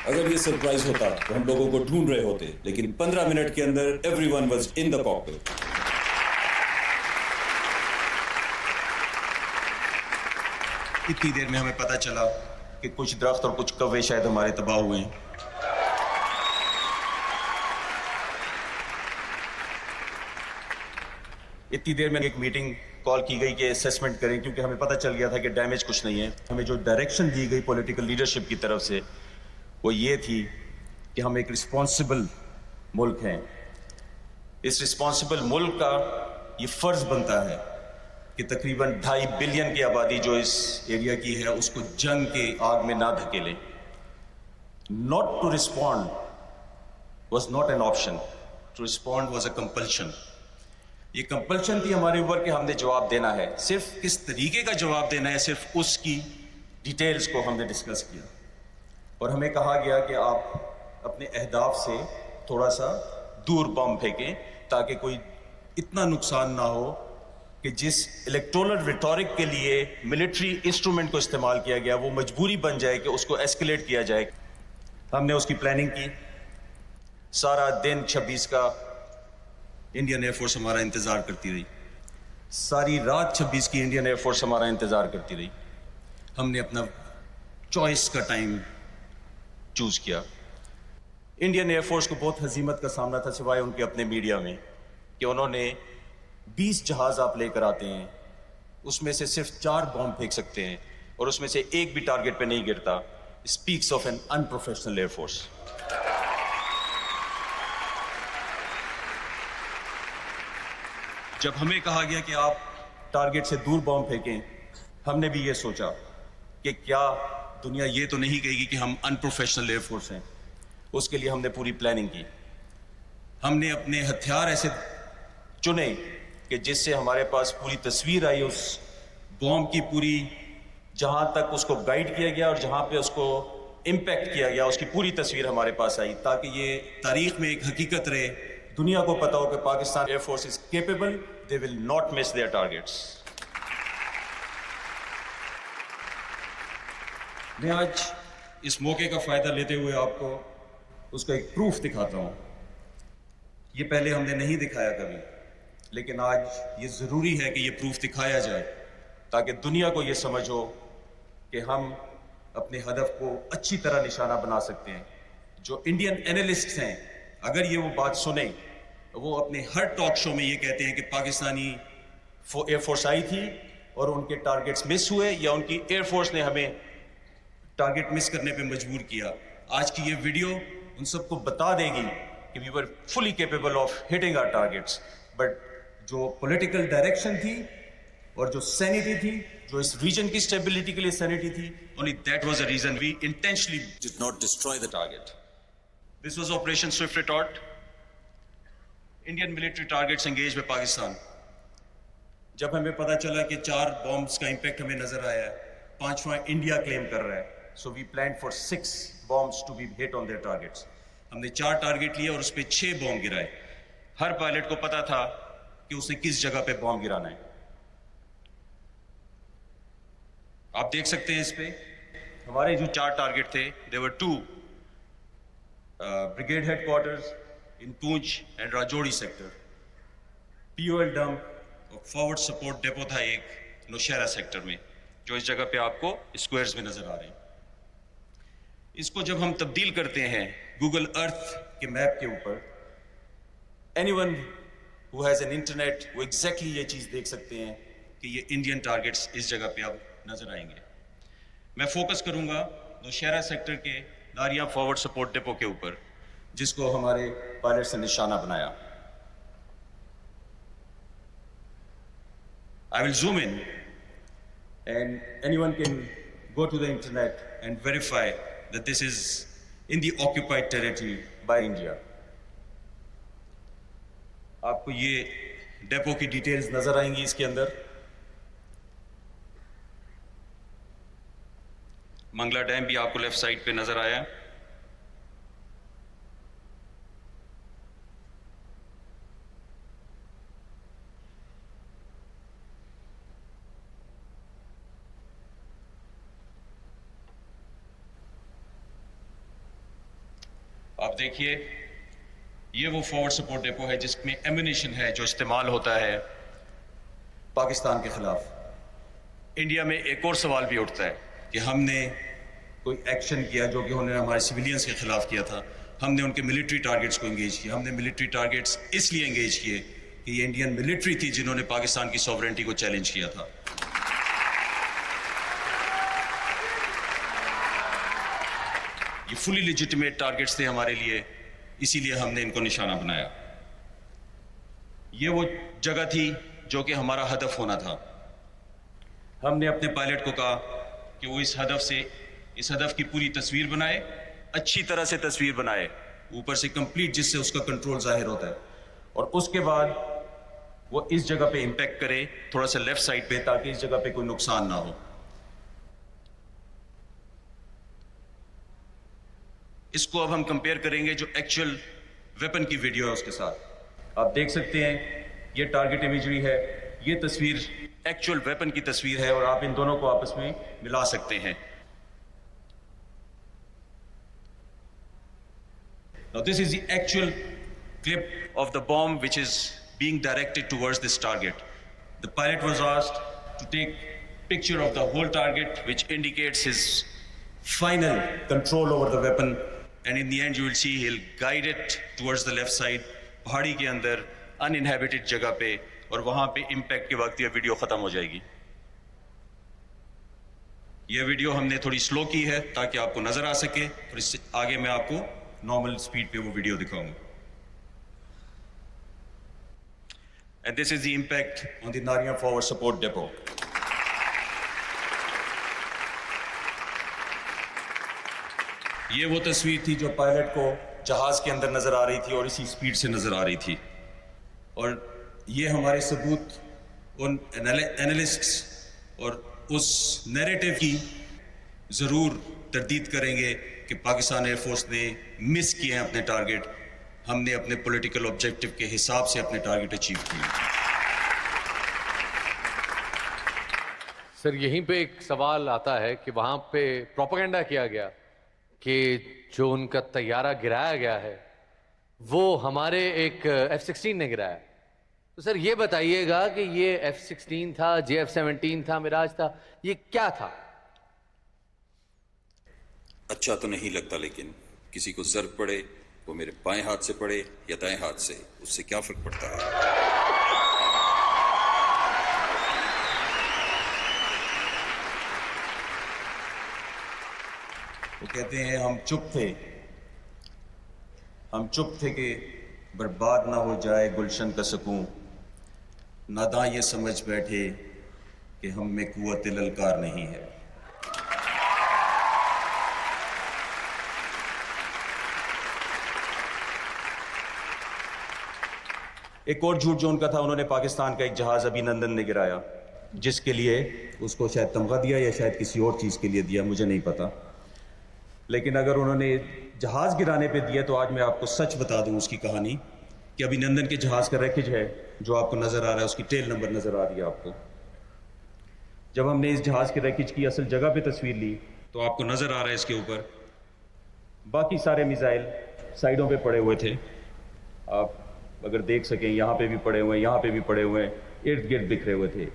अगर ये सरप्राइज होता तो हम लोगों को ढूंढ रहे होते, लेकिन 15 मिनट के अंदर everyone was in the cockpit. इतनी देर में हमें पता चला कि कुछ दरख्त और कुछ कौवे शायद हमारे तबाह हुए हैं। इतनी देर में एक मीटिंग कॉल की गई कि असेसमेंट करें, क्योंकि हमें पता चल गया था कि डैमेज कुछ नहीं है। हमें जो डायरेक्शन दी गई पॉलिटिकल लीडरशिप की तरफ से वो ये थी कि हम एक रिस्पॉन्सिबल मुल्क हैं। इस रिस्पॉन्सिबल मुल्क का ये फर्ज बनता है कि तकरीबन 2.5 बिलियन की आबादी जो इस एरिया की है उसको जंग के आग में ना धकेले। Not to respond was not an option, to respond was a compulsion. ये कंपल्शन थी हमारे ऊपर कि हमने जवाब देना है। सिर्फ किस तरीके का जवाब देना है, सिर्फ उसकी डिटेल्स को हमने डिस्कस किया और हमें कहा गया कि आप अपने अहदाफ से थोड़ा सा दूर बम फेंकें ताकि कोई इतना नुकसान ना हो कि जिस इलेक्टोरल रिटोरिक के लिए मिलिट्री इंस्ट्रूमेंट को इस्तेमाल किया गया वो मजबूरी बन जाए कि उसको एस्केलेट किया जाए। हमने उसकी प्लानिंग की। सारा दिन 26 का इंडियन एयरफोर्स हमारा इंतज़ार करती रही। सारी रात 26 की इंडियन एयरफोर्स हमारा इंतज़ार करती रही। हमने अपना चॉइस का टाइम चूज किया। इंडियन एयरफोर्स को बहुत हजीमत का सामना था, सिवाय उनके अपने मीडिया में, कि उन्होंने 20 जहाज आप लेकर आते हैं, उसमें से सिर्फ 4 बॉम्ब फेंक सकते हैं और उसमें से एक भी टारगेट पे नहीं गिरता। Speaks of an unprofessional air force. जब हमें कहा गया कि आप टारगेट से दूर बॉम्ब फेंकें, हमने भी ये सोचा कि क्या दुनिया ये तो नहीं कहेगी कि हम अनप्रोफेशनल एयरफोर्स हैं। उसके लिए हमने पूरी प्लानिंग की। हमने अपने हथियार ऐसे चुने कि जिससे हमारे पास पूरी तस्वीर आई उस बॉम्ब की, पूरी जहां तक उसको गाइड किया गया और जहां पे उसको इम्पैक्ट किया गया उसकी पूरी तस्वीर हमारे पास आई, ताकि ये तारीख में एक हकीकत रहे, दुनिया को पता हो कि Pakistan air force is capable, they will not miss their targets. मैं आज इस मौके का फायदा लेते हुए आपको उसका एक प्रूफ दिखाता हूं। ये पहले हमने नहीं दिखाया कभी, लेकिन आज ये जरूरी है कि ये प्रूफ दिखाया जाए ताकि दुनिया को ये समझ हो कि हम अपने हदफ को अच्छी तरह निशाना बना सकते हैं। जो इंडियन एनालिस्ट्स हैं, अगर ये वो बात सुने, वो अपने हर टॉक शो में ये कहते हैं कि पाकिस्तानी एयरफोर्स आई थी और उनके टारगेट्स मिस हुए या उनकी एयरफोर्स ने हमें टारगेट मिस करने पे मजबूर किया। आज की ये वीडियो उन सबको बता देगी कि we were fully capable of hitting our targets, but जो पॉलिटिकल डायरेक्शन थी और जो सैनिटी थी, जो इस रीजन की स्टेबिलिटी के लिए सैनिटी थी, only that was the reason we intentionally did not destroy the target. This was Operation Swift Retort. Indian military targets engaged with Pakistan. जब हमें पता चला कि 4 बॉम्ब्स का इंपैक्ट हमें नजर आया है, 5वां इंडिया क्लेम कर रहा है, so we planned for 6 bombs to be hit on their targets. हमने 4 टारगेट लिए और उस पर 6 बॉम्ब गिराए। हर पायलट को पता था कि उसने किस जगह पे बॉम्ब गिराना है। आप देख सकते हैं इस पे हमारे जो 4 टारगेट थे, there were 2 brigade headquarters in Poonch and Rajouri sector, POL dump और फॉरवर्ड सपोर्ट डेपो था एक नौशहरा सेक्टर में, जो इस जगह पे आपको स्क्वायर्स में नजर आ रहे हैं। इसको जब हम तब्दील करते हैं गूगल अर्थ के मैप के ऊपर, anyone who has an internet वो एग्जैक्टली ये चीज देख सकते हैं कि ये इंडियन टारगेट्स इस जगह पे अब नजर आएंगे। मैं फोकस करूंगा नौशहरा सेक्टर के दारिया फॉरवर्ड सपोर्ट डिपो के ऊपर, जिसको हमारे पायलट ने निशाना बनाया। I will zoom in and anyone can go to the internet and verify that this is in the occupied territory by India. आपको ये डेपो की डिटेल्स नजर आएंगी इसके अंदर। मंगला डैम भी आपको लेफ्ट साइड पे नजर आया। आप देखिए, ये वो फॉरवर्ड सपोर्ट डेपो है जिसमें एम्यूनिशन है जो इस्तेमाल होता है पाकिस्तान के खिलाफ। इंडिया में एक और सवाल भी उठता है कि हमने कोई एक्शन किया जो कि उन्होंने हमारे सिविलियंस के खिलाफ किया था। हमने उनके मिलिट्री टारगेट्स को एंगेज किया। हमने मिलिट्री टारगेट्स इसलिए एंगेज किए कि ये इंडियन मिलिट्री थी जिन्होंने पाकिस्तान की सॉवरेंटी को चैलेंज किया था। ये फुली लेजिटिमेट टारगेट्स थे हमारे लिए, इसीलिए हमने इनको निशाना बनाया। ये वो जगह थी जो कि हमारा हदफ होना था। हमने अपने पायलट को कहा कि वो इस हदफ की पूरी तस्वीर बनाए, अच्छी तरह से तस्वीर बनाए, ऊपर से कंप्लीट, जिससे उसका कंट्रोल जाहिर होता है, और उसके बाद वो इस जगह पे इंपैक्ट करे, थोड़ा सा लेफ्ट साइड पे, ताकि इस जगह पे कोई नुकसान ना हो। इसको अब हम कंपेयर करेंगे जो एक्चुअल वेपन की वीडियो है उसके साथ। आप देख सकते हैं ये टारगेट इमेजरी है, ये तस्वीर एक्चुअल वेपन की तस्वीर है, और आप इन दोनों को आपस में मिला सकते हैं। Now this is the actual clip of the bomb which is being directed towards this target. The pilot was asked to take picture of the whole target, which indicates his final control over the weapon, and in the end you will see he'll guide it towards the left side, पहाड़ी के अंदर uninhabited जगह पे, और वहां पे इम्पैक्ट के वक्त ये वीडियो खत्म हो जाएगी। ये वीडियो हमने थोड़ी स्लो की है ताकि आपको नजर आ सके, और इससे आगे मैं आपको नॉर्मल स्पीड पे वो वीडियो दिखाऊंगा। And this is the impact on the Narian forward support depot. ये वो तस्वीर थी जो पायलट को जहाज के अंदर नजर आ रही थी और इसी स्पीड से नजर आ रही थी, और ये हमारे सबूत उन एनालिस्ट्स और उस नैरेटिव की जरूर तरदीद करेंगे कि पाकिस्तान एयरफोर्स ने मिस किए हैं अपने टारगेट। हमने अपने पॉलिटिकल ऑब्जेक्टिव के हिसाब से अपने टारगेट अचीव किए। सर, यहीं पे एक सवाल आता है कि वहां पे प्रोपेगेंडा किया गया कि जो उनका तैयारा गिराया गया है वो हमारे एक F-16 ने गिराया। तो सर ये बताइएगा कि ये F-16 था, JF-17 था, मिराज था, ये क्या था? अच्छा तो नहीं लगता, लेकिन किसी को जर्ब पड़े वो मेरे बाएं हाथ से पड़े या दाएं हाथ से, उससे क्या फर्क पड़ता है? वो कहते हैं हम चुप थे कि बर्बाद ना हो जाए गुलशन का सुकून, नादां ये समझ बैठे कि हम में कुव्वत ललकार नहीं है। एक और झूठ जो उनका था, उन्होंने पाकिस्तान का एक जहाज अभिनंदन ने गिराया, जिसके लिए उसको शायद तमगा दिया या शायद किसी और चीज़ के लिए दिया, मुझे नहीं पता। लेकिन अगर उन्होंने जहाज गिराने पे दिया तो आज मैं आपको सच बता दूं उसकी कहानी, कि अभिनंदन के जहाज का रैकेज है जो आपको नज़र आ रहा है, उसकी टेल नंबर नज़र आ रही है आपको। जब हमने इस जहाज के रैकेज की असल जगह पे तस्वीर ली तो आपको नज़र आ रहा है इसके ऊपर बाकी सारे मिसाइल साइडों पे पड़े हुए थे। आप अगर देख सकें, यहाँ पे भी पड़े हुए हैं, यहाँ पे भी पड़े हुए हैं, इर्द गिर्द बिखरे हुए थे।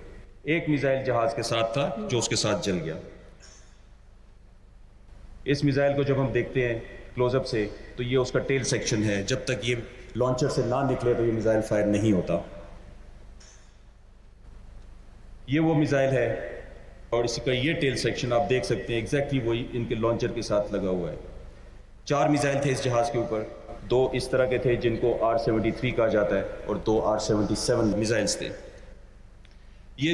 एक मिसाइल जहाज के साथ था जो उसके साथ जल गया। इस मिसाइल को जब हम देखते हैं क्लोजअप से तो ये उसका टेल सेक्शन है। जब तक ये लॉन्चर से ना निकले तो ये मिसाइल फायर नहीं होता। ये वो मिसाइल है और इसका ये टेल सेक्शन आप देख सकते हैं, एग्जैक्टली वही इनके लॉन्चर के साथ लगा हुआ है। 4 मिसाइल थे इस जहाज के ऊपर, 2 इस तरह के थे जिनको R-73 कहा जाता है और 2 R-77 मिसाइल्स थे। ये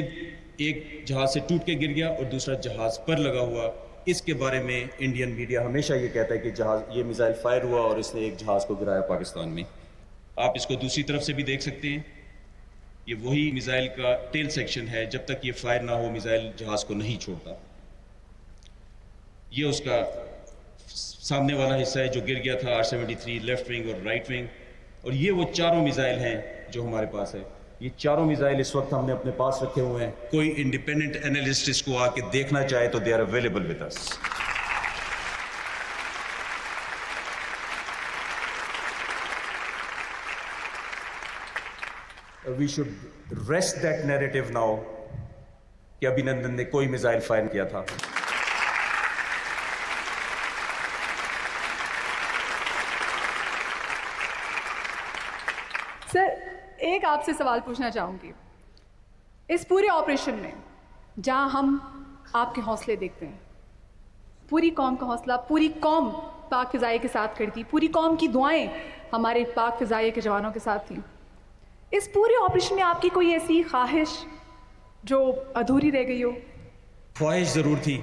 एक जहाज से टूट के गिर गया और दूसरा जहाज पर लगा हुआ। इसके बारे में इंडियन मीडिया हमेशा ये कहता है कि ये मिसाइल फायर हुआ और इसने एक जहाज को गिराया पाकिस्तान में। आप इसको दूसरी तरफ से भी देख सकते हैं, ये वही मिसाइल का टेल सेक्शन है। जब तक ये फायर ना हो मिसाइल जहाज को नहीं छोड़ता। ये उसका सामने वाला हिस्सा है जो गिर गया था, R-73 लेफ्ट विंग और राइट विंग। और ये वो चारों मिसाइल हैं जो हमारे पास है। ये चारों मिसाइल इस वक्त हमने अपने पास रखे हुए हैं। कोई इंडिपेंडेंट एनालिस्ट इसको आके देखना चाहे तो they are available with us. We should rest that narrative now कि अभिनंदन ने कोई मिसाइल फायर किया था। सर, एक आपसे सवाल पूछना चाहूँगी। इस पूरे ऑपरेशन में जहाँ हम आपके हौसले देखते हैं, पूरी कौम का हौसला, पूरी कौम पाक फ़िज़ाइया के साथ खड़ी थी, पूरी कौम की दुआएं हमारे पाक फ़िज़ाइया के जवानों के साथ थी। इस पूरे ऑपरेशन में आपकी कोई ऐसी ख्वाहिश जो अधूरी रह गई हो? ख्वाहिश ज़रूर थी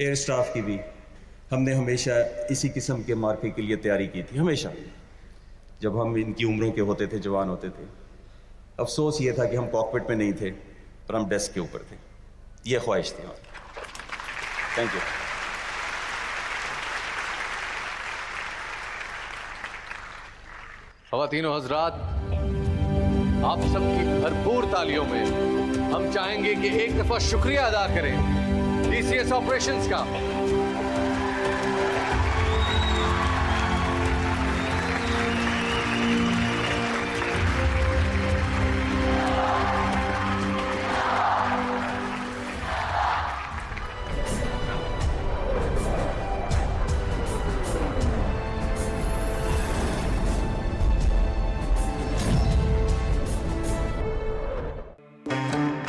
एयर स्टाफ की भी। हमने हमेशा इसी किस्म के मार्के के लिए तैयारी की थी, हमेशा जब हम इनकी उम्रों के होते थे, जवान होते थे। अफसोस ये था कि हम कॉकपिट में नहीं थे पर हम डेस्क के ऊपर थे। ये ख्वाहिश थी। Thank you. ख़वातीन और हज़रात, आप सबकी भरपूर तालियों में हम चाहेंगे कि एक दफ़ा शुक्रिया अदा करें DCS ऑपरेशंस का।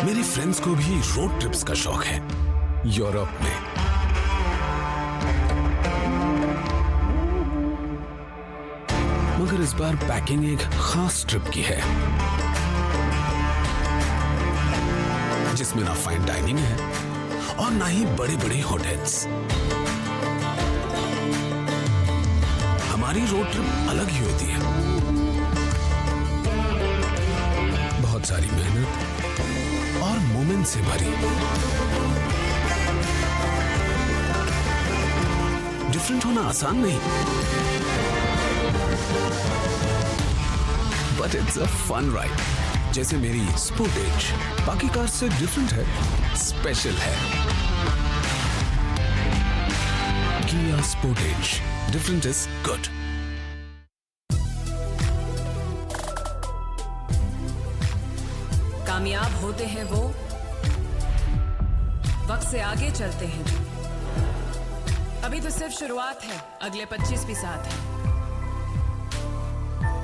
मेरे फ्रेंड्स को भी रोड ट्रिप्स का शौक है यूरोप में। मगर इस बार पैकिंग एक खास ट्रिप की है जिसमें ना फाइन डाइनिंग है और ना ही बड़े बड़े होटल्स। हमारी रोड ट्रिप अलग ही होती है। बहुत सारी मेहनत और मोमेंट से भरी। डिफरेंट होना आसान नहीं, but it's a fun ride. जैसे मेरी स्पोर्टेज बाकी कार से डिफरेंट है, स्पेशल है। किया स्पोर्टेज, डिफरेंट इज गुड। कामयाब होते हैं वो वक्त से आगे चलते हैं जो। अभी तो सिर्फ शुरुआत है, अगले 25 भी साथ हैं।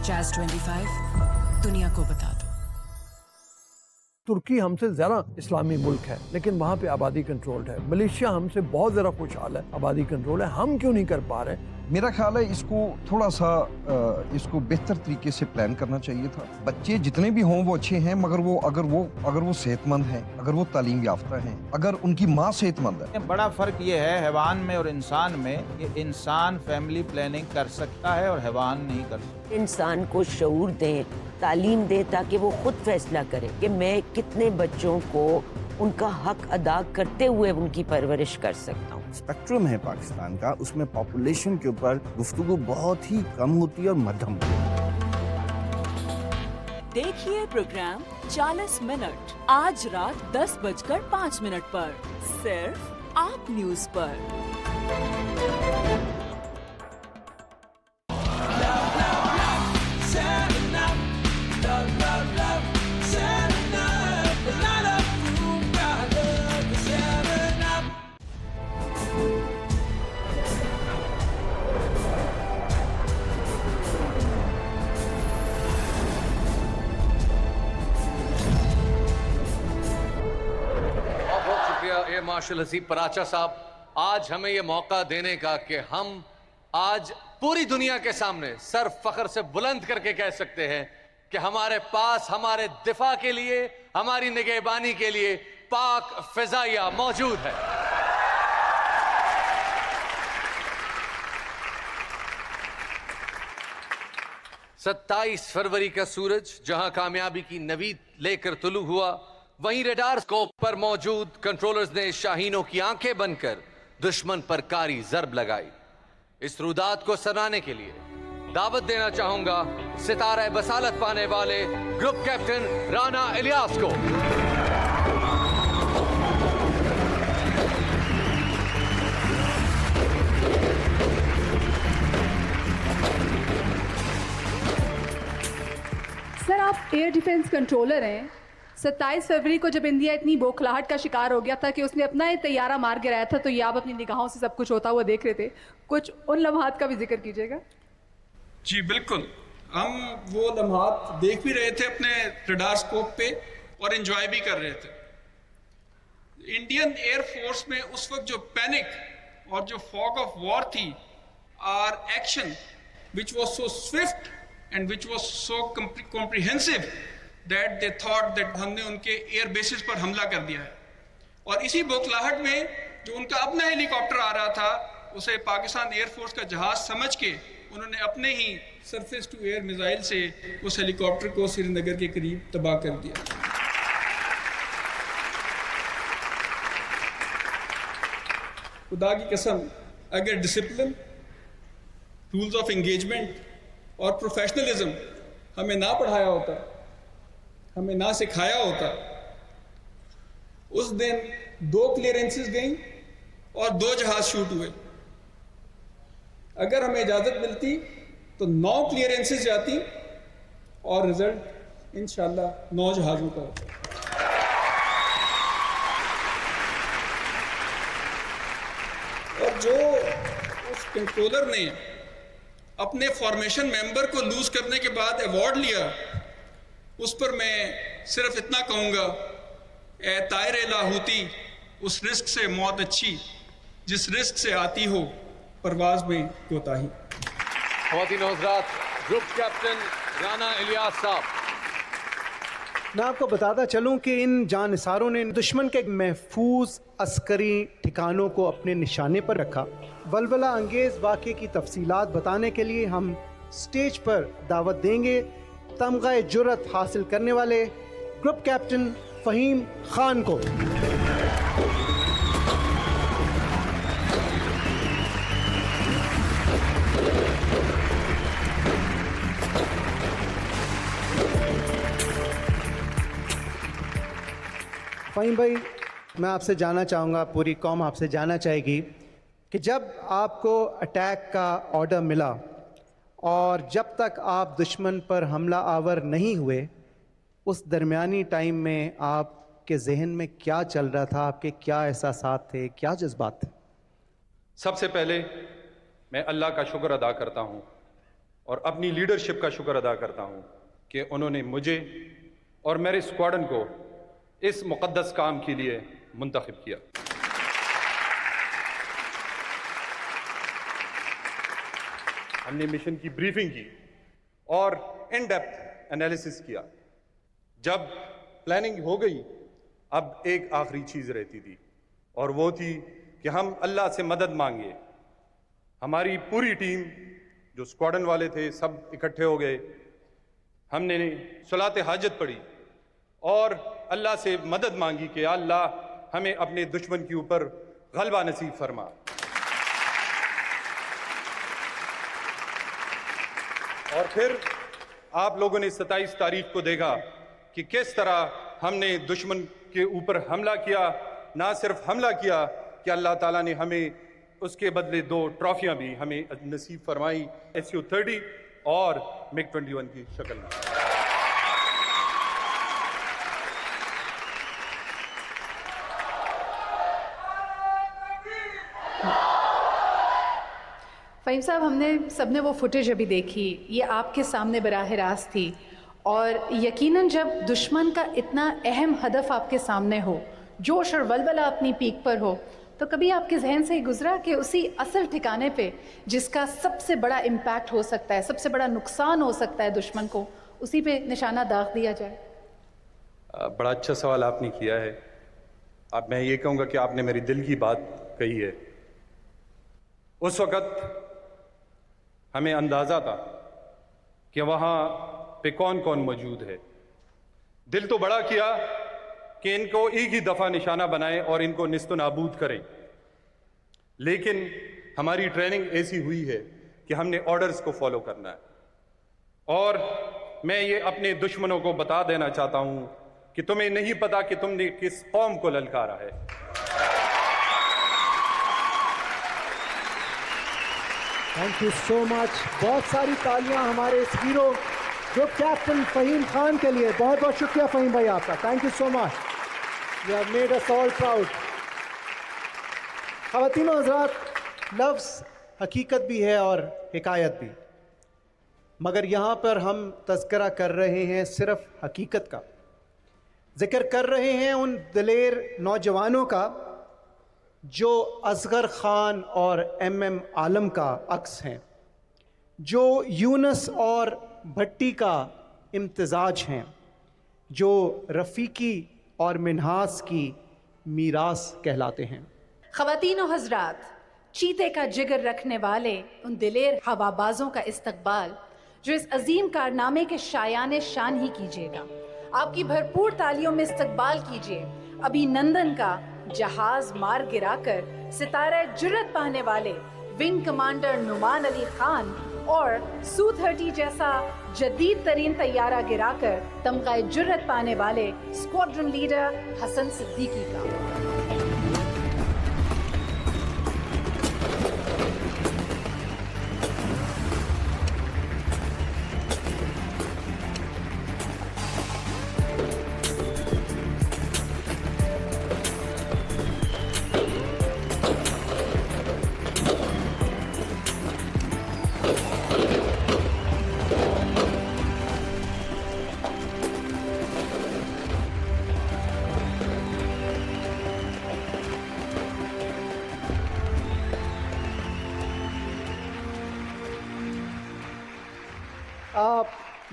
Jazz 25 दुनिया को बता दो। तुर्की हमसे ज़्यादा इस्लामी मुल्क है लेकिन वहाँ पे आबादी कंट्रोल्ड है। मलेशिया हमसे बहुत ज़्यादा खुशहाल है, आबादी कंट्रोल है। हम क्यों नहीं कर पा रहे? मेरा ख्याल है इसको थोड़ा सा इसको बेहतर तरीके से प्लान करना चाहिए था। बच्चे जितने भी हों वो अच्छे हैं, मगर वो अगर वो सेहतमंद हैं, अगर वो तालीम याफ्ता हैं, अगर उनकी माँ सेहतमंद है। बड़ा फ़र्क ये है हैवान में और इंसान में कि इंसान फैमिली प्लानिंग कर सकता है और हैवान नहीं कर सकता। इंसान को शऊर दें, तालीम दें ताकि वो खुद फैसला करे कि मैं कितने बच्चों को उनका हक अदा करते हुए उनकी परवरिश कर सकता हूँ। स्पेक्ट्रम है पाकिस्तान का, उसमें पॉपुलेशन के ऊपर गुफ्तगू बहुत ही कम होती है और मध्यम। देखिए प्रोग्राम 40 मिनट आज रात 10:05 पर सिर्फ आप न्यूज पर। एयर मार्शल हसीब पराचा साहब, आज हमें यह मौका देने का कि हम आज पूरी दुनिया के सामने सर फख्र से बुलंद करके कह सकते हैं कि हमारे पास हमारे दिफा के लिए, हमारी निगहबानी के लिए पाक फिजाइया मौजूद है। सत्ताईस फरवरी का सूरज जहां कामयाबी की नवीद लेकर तुलू हुआ, वहीं रडार स्कोप पर मौजूद कंट्रोलर्स ने शाहीनों की आंखें बनकर दुश्मन पर कारी जर्ब लगाई। इस रुदात को सराहने के लिए दावत देना चाहूंगा सितारा बसालत पाने वाले ग्रुप कैप्टन राना इलियास को। सर, आप एयर डिफेंस कंट्रोलर हैं, 27 फरवरी को जब इंडिया इतनी बौखलाहट का शिकार हो गया था कि उसने अपना ही तैयारा मार गिराया था, तो ये आप अपनी निगाहों से सब कुछ होता हुआ देख रहे थे, कुछ उन लम्हात का भी जिक्र कीजिएगा। जी बिल्कुल, हम वो लम्हात देख भी रहे थे अपने रडार स्कोप पे और एंजॉय भी कर रहे थे। इंडियन एयर फोर्स में उस वक्त जो पैनिक और जो फॉग ऑफ वॉर थी, our action which was so swift and which was so comprehensive that they thought that हमने उनके एयर बेसिस पर हमला कर दिया है। और इसी बौखलाहट में जो उनका अपना हेलीकॉप्टर आ रहा था, उसे पाकिस्तान एयरफोर्स का जहाज समझ के उन्होंने अपने ही सरफेस टू एयर मिसाइल से उस हेलीकॉप्टर को श्रीनगर के करीब तबाह कर दिया। खुदा की कसम, अगर डिसिप्लिन, रूल्स ऑफ एंगेजमेंट और प्रोफेशनलिज्म हमें ना पढ़ाया होता, हमें ना सिखाया होता, उस दिन 2 क्लियरेंसेस गई और 2 जहाज शूट हुए। अगर हमें इजाज़त मिलती तो 9 क्लियरेंसेस जाती और रिजल्ट इंशाल्लाह 9 जहाज़ों का होता। और जो उस कंट्रोलर ने अपने फॉर्मेशन मेंबर को लूज करने के बाद अवार्ड लिया, उस पर मैं सिर्फ इतना कहूँगा, ए तायर लाहूती, उस रिस्क से मौत अच्छी जिस रिस्क से आती हो परवाज में कोताही। ख़वातीन और हज़रात, ग्रुप कैप्टन राना इलियास साहब। मैं आपको बताता चलूं कि इन जानिसारों ने दुश्मन के महफूज अस्करी ठिकानों को अपने निशाने पर रखा। वलवला अंगेज वाक़े की तफसीलात बताने के लिए हम स्टेज पर दावत देंगे तमग़ा जुर्रत हासिल करने वाले ग्रुप कैप्टन फ़हीम खान को। फ़हीम भाई, मैं आपसे जानना चाहूँगा, पूरी कौम आपसे जानना चाहेगी कि जब आपको अटैक का ऑर्डर मिला और जब तक आप दुश्मन पर हमला आवर नहीं हुए, उस दरमियानी टाइम में आपके जहन में क्या चल रहा था, आपके क्या एहसासात थे, क्या जज्बात थे? सबसे पहले मैं अल्लाह का शुक्र अदा करता हूँ और अपनी लीडरशिप का शुक्र अदा करता हूँ कि उन्होंने मुझे और मेरे स्क्वाडन को इस मुक़द्दस काम के लिए मुंतखब किया। हमने मिशन की ब्रीफिंग की और इन डेप्थ एनालिसिस किया। जब प्लानिंग हो गई, अब एक आखिरी चीज़ रहती थी और वो थी कि हम अल्लाह से मदद मांगे। हमारी पूरी टीम, जो स्क्वाडन वाले थे, सब इकट्ठे हो गए। हमने सलात हाजत पढ़ी और अल्लाह से मदद मांगी कि अल्लाह हमें अपने दुश्मन के ऊपर गलबा नसीब फरमा। और फिर आप लोगों ने 27 तारीख को देखा कि किस तरह हमने दुश्मन के ऊपर हमला किया। ना सिर्फ हमला किया कि अल्लाह ताला ने हमें उसके बदले 2 ट्रॉफियां भी हमें नसीब फरमाई, SU-30 और MiG-21 की शक्ल में। फ़हीम साहब, हमने सबने वो फुटेज अभी देखी, ये आपके सामने बराह रास्त थी, और यकीनन जब दुश्मन का इतना अहम हदफ आपके सामने हो, जोश और वलवला अपनी पीक पर हो, तो कभी आपके जहन से ही गुजरा कि उसी असल ठिकाने पे जिसका सबसे बड़ा इम्पैक्ट हो सकता है, सबसे बड़ा नुकसान हो सकता है दुश्मन को, उसी पे निशाना दाग दिया जाए? बड़ा अच्छा सवाल आपने किया है। अब मैं ये कहूँगा कि आपने मेरी दिल की बात कही है। उस वक़्त हमें अंदाज़ा था कि वहाँ पे कौन कौन मौजूद है। दिल तो बड़ा किया कि इनको एक ही दफ़ा निशाना बनाएं और इनको निस्तो नाबूद करें, लेकिन हमारी ट्रेनिंग ऐसी हुई है कि हमने ऑर्डर्स को फॉलो करना है। और मैं ये अपने दुश्मनों को बता देना चाहता हूँ कि तुम्हें नहीं पता कि तुमने किस कौम को ललकारा है। Thank you so much. बहुत सारी तालियां हमारे इस hero group captain Faheem Khan के लिए बहुत बहुत शुक्रिया फ़हीम भाई आपका, thank you so much, you have made us all proud. ख़वातीनो हज़रात, लफ्ज़ हकीकत भी है और हिकायत भी, मगर यहाँ पर हम तज़किरा कर रहे हैं सिर्फ हकीकत का, जिक्र कर रहे हैं उन दिलेर नौजवानों का जो असगर ख़ान और MM आलम का अक्स हैं, जो यूनस और भट्टी का इम्तिजाज हैं, जो रफ़ीकी और मिन्हास की मीरास कहलाते हैं। ख़वातीनो हज़रात, चीते का जिगर रखने वाले उन दिलेर हवाबाजों का इस्तकबाल जो इस अजीम कारनामे के शायान शान ही कीजिएगा। आपकी भरपूर तालियों में इस्तकबाल कीजिए अभिनंदन का जहाज मार गिराकर सितारे जुर्रत पाने वाले विंग कमांडर नुमान अली खान और Su-30 जैसा जदीद तरीन तैयारा गिराकर तमगा जुर्रत पाने वाले स्क्वाड्रन लीडर हसन सिद्दीकी का।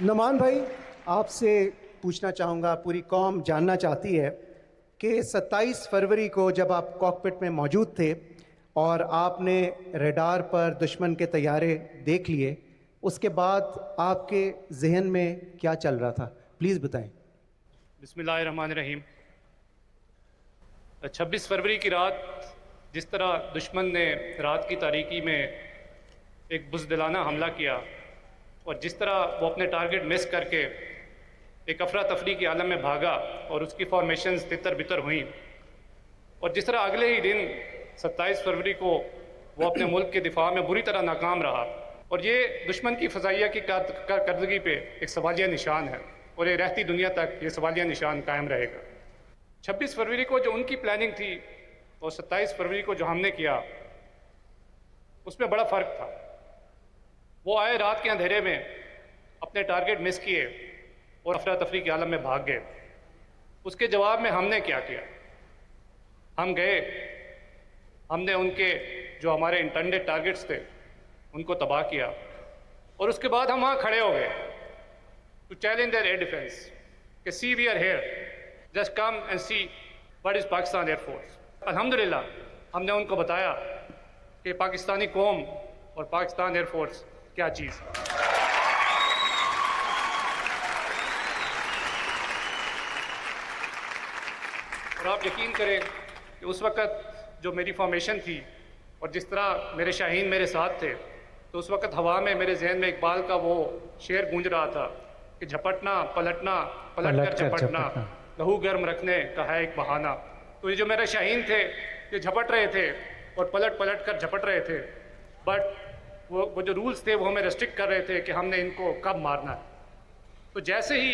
नुमान भाई, आपसे पूछना चाहूँगा, पूरी कौम जानना चाहती है कि 27 फरवरी को जब आप कॉकपिट में मौजूद थे और आपने रडार पर दुश्मन के तैयारे देख लिए, उसके बाद आपके जहन में क्या चल रहा था, प्लीज़ बताएं। बिस्मिल्लाहिर्रहमानिर्रहीम। 26 फरवरी की रात जिस तरह दुश्मन ने रात की तारीकी में एक बुज़दिलाना हमला किया और जिस तरह वो अपने टारगेट मिस करके एक अफरा तफरी के आलम में भागा और उसकी फॉर्मेशंस तितर बितर हुई, और जिस तरह अगले ही दिन 27 फरवरी को वो अपने मुल्क के दिफा में बुरी तरह नाकाम रहा, और ये दुश्मन की फ़ज़ाइया की कारकर्दगी पे एक सवालिया निशान है और ये रहती दुनिया तक ये सवालिया निशान कायम रहेगा। 26 फरवरी को जो उनकी प्लानिंग थी और 27 फरवरी को जो हमने किया, उसमें बड़ा फ़र्क था। वो आए रात के अंधेरे में, अपने टारगेट मिस किए और अफरा तफरी के आलम में भाग गए। उसके जवाब में हमने क्या किया? हम गए, हमने उनके जो हमारे इंटेंडेड टारगेट्स थे उनको तबाह किया, और उसके बाद हम वहाँ खड़े हो गए to challenge their air defence कि see we are here, just come and see what is Pakistan air force. अल्हम्दुलिल्लाह हमने उनको बताया कि पाकिस्तानी कौम और पाकिस्तान एयरफोर्स क्या चीज़ है। और आप यकीन करें कि उस वक़्त जो मेरी फॉर्मेशन थी और जिस तरह मेरे शाहीन मेरे साथ थे, तो उस वक़्त हवा में मेरे जहन में इकबाल का वो शेर गूंज रहा था कि झपटना पलटना, पलट कर झपटना, लहू गर्म रखने का है एक बहाना। तो ये जो मेरे शाहीन थे ये झपट रहे थे और पलट पलट कर झपट रहे थे, बट वो जो रूल्स थे वो हमें रेस्ट्रिक्ट कर रहे थे कि हमने इनको कब मारना है। तो जैसे ही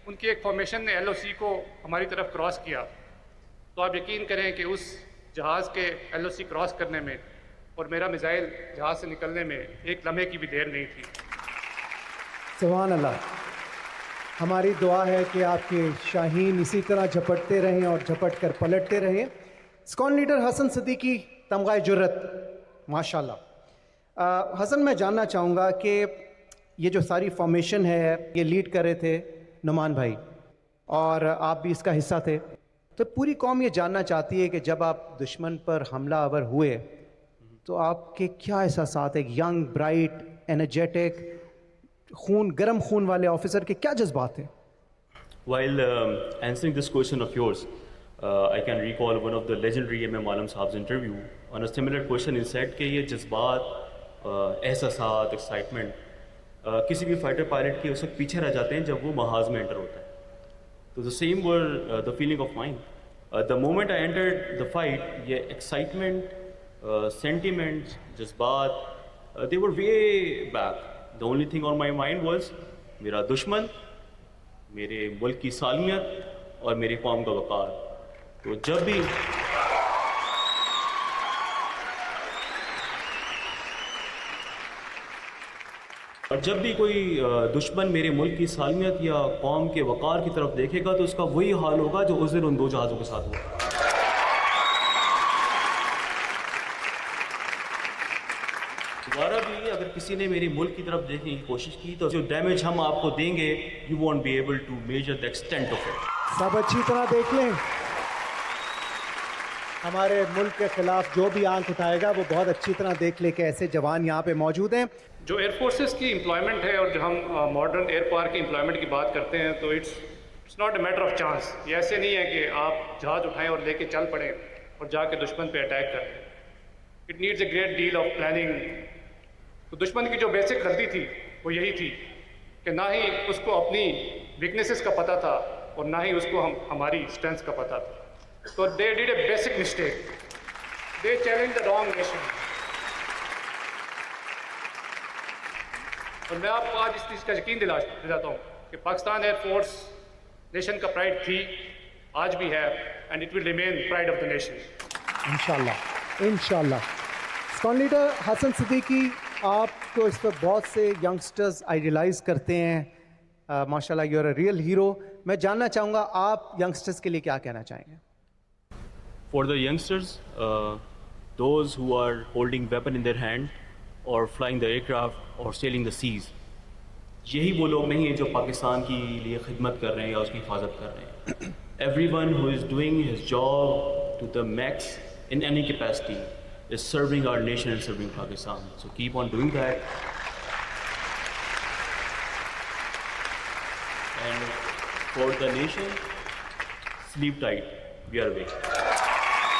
उनकी एक फॉर्मेशन ने LOC को हमारी तरफ क्रॉस किया, तो आप यकीन करें कि उस जहाज़ के LOC क्रॉस करने में और मेरा मिसाइल जहाज़ से निकलने में एक लम्हे की भी देर नहीं थी। सुभान अल्लाह। हमारी दुआ है कि आपके शाहीन इसी तरह झपटते रहें और झपट कर पलटते रहें। स्क्वाड लीडर हसन सिद्दीकी, तमगा जुर्रत, माशाल्लाह। हसन, मैं जानना चाहूँगा कि ये जो सारी फॉर्मेशन है ये लीड कर रहे थे नुमान भाई और आप भी इसका हिस्सा थे, तो पूरी कौम ये जानना चाहती है कि जब आप दुश्मन पर हमला आवर हुए तो आपके क्या एहसासात, एक यंग ब्राइट एनर्जेटिक गर्म खून वाले ऑफिसर के क्या जज्बात थे? While answering this question of yours, I can recall one of the legendary MM Alam Sahab's interview. On a similar question, he said कि ये जज्बात, एहसासात, एक्साइटमेंट किसी भी फाइटर पायलट के उस वक्त पीछे रह जाते हैं जब वो महाज में एंटर होता है। तो the same were the feeling of mind the moment I entered the fight. ये एक्साइटमेंट, सेंटिमेंट्स, जज्बात, they were way back. The only thing on my mind was मेरा दुश्मन, मेरे मुल्क की सालमियत और मेरी कौम का वक़ार। तो जब भी कोई दुश्मन मेरे मुल्क की सालमियत या कौम के वक़ार की तरफ देखेगा तो उसका वही हाल होगा जो उस दिन उन 2 जहाज़ों के साथ हुआ। दोबारा भी अगर किसी ने मेरे मुल्क की तरफ देखने की कोशिश की तो जो डैमेज हम आपको देंगे, you won't be able to measure the extent of it. सब अच्छी तरह देख लें, हमारे मुल्क के खिलाफ जो भी आंख उठाएगा वो बहुत अच्छी तरह देख ले कि ऐसे जवान यहाँ पे मौजूद हैं। जो एयरफोर्सेस की एम्प्लॉयमेंट है और जो हम मॉडर्न एयर पावर की एम्प्लॉयमेंट की बात करते हैं तो it's not a matter of chance. ये ऐसे नहीं है कि आप जहाज़ उठाएं और लेके चल पड़ें और जाके दुश्मन पे अटैक करें। It needs a great deal of planning. तो दुश्मन की जो बेसिक गलती थी वो यही थी कि ना ही उसको अपनी वीकनेसेस का पता था और ना ही उसको हमारी स्ट्रेंथ्स का पता था। तो they did a basic mistake, they challenge the wrong nation. और मैं आपको आज इस चीज़ का यकीन दिलाता हूँ कि पाकिस्तान एयरफोर्स नेशन का प्राइड थी, आज भी है, and it will remain pride of the nation. इंशाल्लाह इंशाल्लाह। स्कॉन लीडर हसन सिद्दीकी, आपको इस पर बहुत से यंगस्टर्स आइडियलाइज करते हैं, माशाल्लाह you are a real hero. मैं जानना चाहूँगा आप यंगस्टर्स के लिए क्या कहना चाहेंगे? For the youngsters, those who are holding weapon in their hand or flying the aircraft or sailing the seas, यही वो लोग नहीं हैं जो पाकिस्तान की लिए खिदमत कर रहे हैं या उसकी हिफाजत कर रहे हैं। Everyone who is doing his job to the max in any capacity is serving our nation and serving Pakistan. So keep on doing that. And for the nation, sleep tight. We are awake.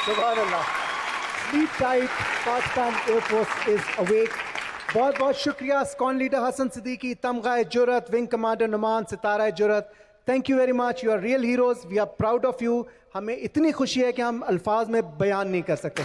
Subhanallah. Sleep tight. Pakistan Air Force is awake. बहुत बहुत शुक्रिया स्कॉन लीडर हसन सिद्दीकी, तमगा जुरत, विंग कमांडर नुमान, सितारा जुरत। Thank you very much, you are real heroes, we are proud of you. हमें इतनी खुशी है कि हम अल्फाज में बयान नहीं कर सकते।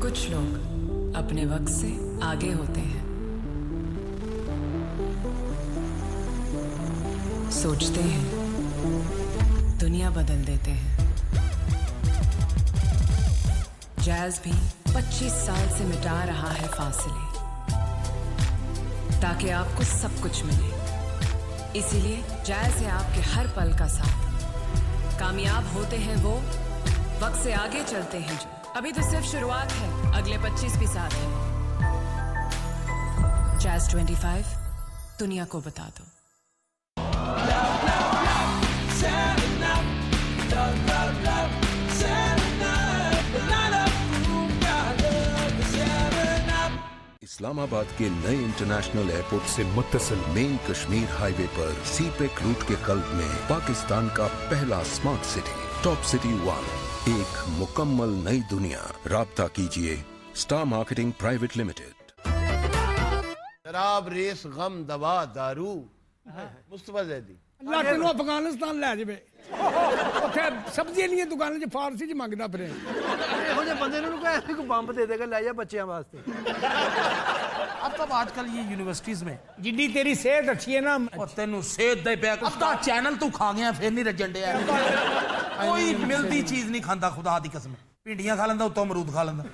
कुछ लोग अपने वक्त से आगे होते हैं, सोचते हैं, दुनिया बदल देते हैं। जैज़ भी 25 साल से मिटा रहा है फासले ताकि आपको सब कुछ मिले। इसीलिए जैज़ है आपके हर पल का साथ। कामयाब होते हैं वो वक्त से आगे चलते हैं जो। अभी तो सिर्फ शुरुआत है, अगले 25 भी साथ हैं। जैज़ 25 दुनिया को बता दो। इस्लामाबाद के नए इंटरनेशनल एयरपोर्ट से मुत्तसिल मेन कश्मीर हाईवे पर सीपेक रूट के कल्ब में पाकिस्तान का पहला स्मार्ट सिटी टॉप सिटी 1, एक मुकम्मल नई दुनिया। राब्ता कीजिए स्टार मार्केटिंग प्राइवेट लिमिटेड। शराब, रेस, गम, दवा, दारू, मुस्तफा जैदी अल्लाह तेनू अफगानिस्तान ले जावे, ਉੱਥੇ ਸਬਜ਼ੀ ਨਹੀਂ ਦੁਕਾਨਾਂ 'ਚ ਫਾਰਸੀ 'ਚ ਮੰਗਦਾ ਫਿਰੇ। ਇਹੋ ਜਿਹੇ ਬੰਦੇ ਨੂੰ ਕਹੇ ਕੋਈ ਬੰਬ ਦੇ ਦੇਗਾ, ਲੈ ਜਾ ਬੱਚਿਆਂ ਵਾਸਤੇ। अब तब आजकल ये यूनिवर्सिटीज में जिड्डी तेरी सेहत अच्छी है ना, और तेनू सेहत दे पे अब ता चैनल तू खा गया फिर नहीं रजन डे। कोई मिलती चीज नहीं खांदा, खुदा दी कसम। भिंडियां खा लेंदा, उत्तों अमरूद खा लेंदा।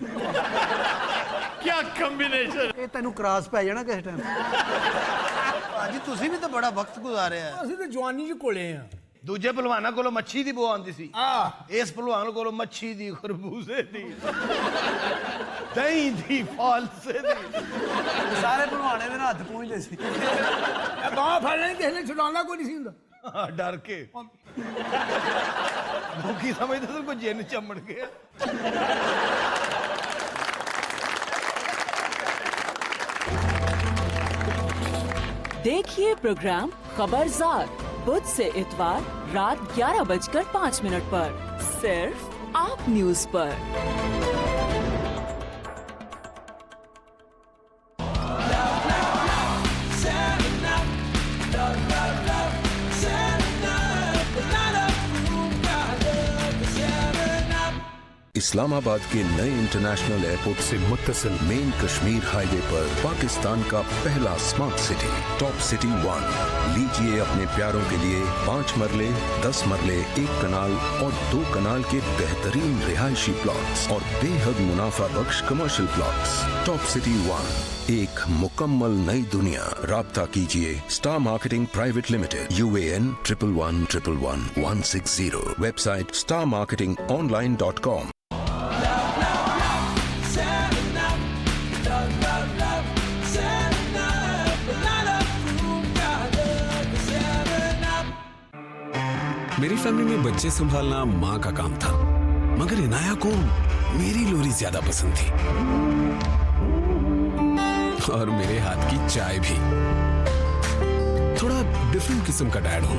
क्या कॉम्बिनेशन। ये तेनू क्रॉस पै जाना किस टाइम। हाजी तुसी भी तो बड़ा वक्त गुजारिया है। ਅਸੀਂ ਤਾਂ ਜਵਾਨੀ 'ਚ ਕੋਲੇ ਆ। दूजे पहलवाना को मच्छी की बो आती सी, इस पहलवान को मच्छी दी, खरबूजे दी, दही दी, फालसे दी। सारे पहलवाने दे हाथ पहुंचते सी। बाह फड़ लेनी किसी ने छुड़ाना कोई नहीं सी हुंदा, डर के लोग समझते थे कोई जिन चमड़ गया। देखिए प्रोग्राम खबरदार बुध से इतवार रात 11:05 पर सिर्फ आप न्यूज पर। इस्लामाबाद के नए इंटरनेशनल एयरपोर्ट से मुत्तसिल मेन कश्मीर हाईवे पर पाकिस्तान का पहला स्मार्ट सिटी टॉप सिटी 1। लीजिए अपने प्यारों के लिए 5 मरले, 10 मरले, 1 कनाल और 2 कनाल के बेहतरीन रिहायशी प्लॉट्स और बेहद मुनाफा बख्श कमर्शियल प्लॉट्स। टॉप सिटी 1, एक मुकम्मल नई दुनिया। राब्ता कीजिए star marketing private limited, UAN 11111160, website starmarketingonline.com। मेरी फैमिली में बच्चे संभालना माँ का काम था, मगर इनाया को मेरी लोरी ज्यादा पसंद थी और मेरे हाथ की चाय भी। थोड़ा डिफरेंट किस्म का डैड हूं।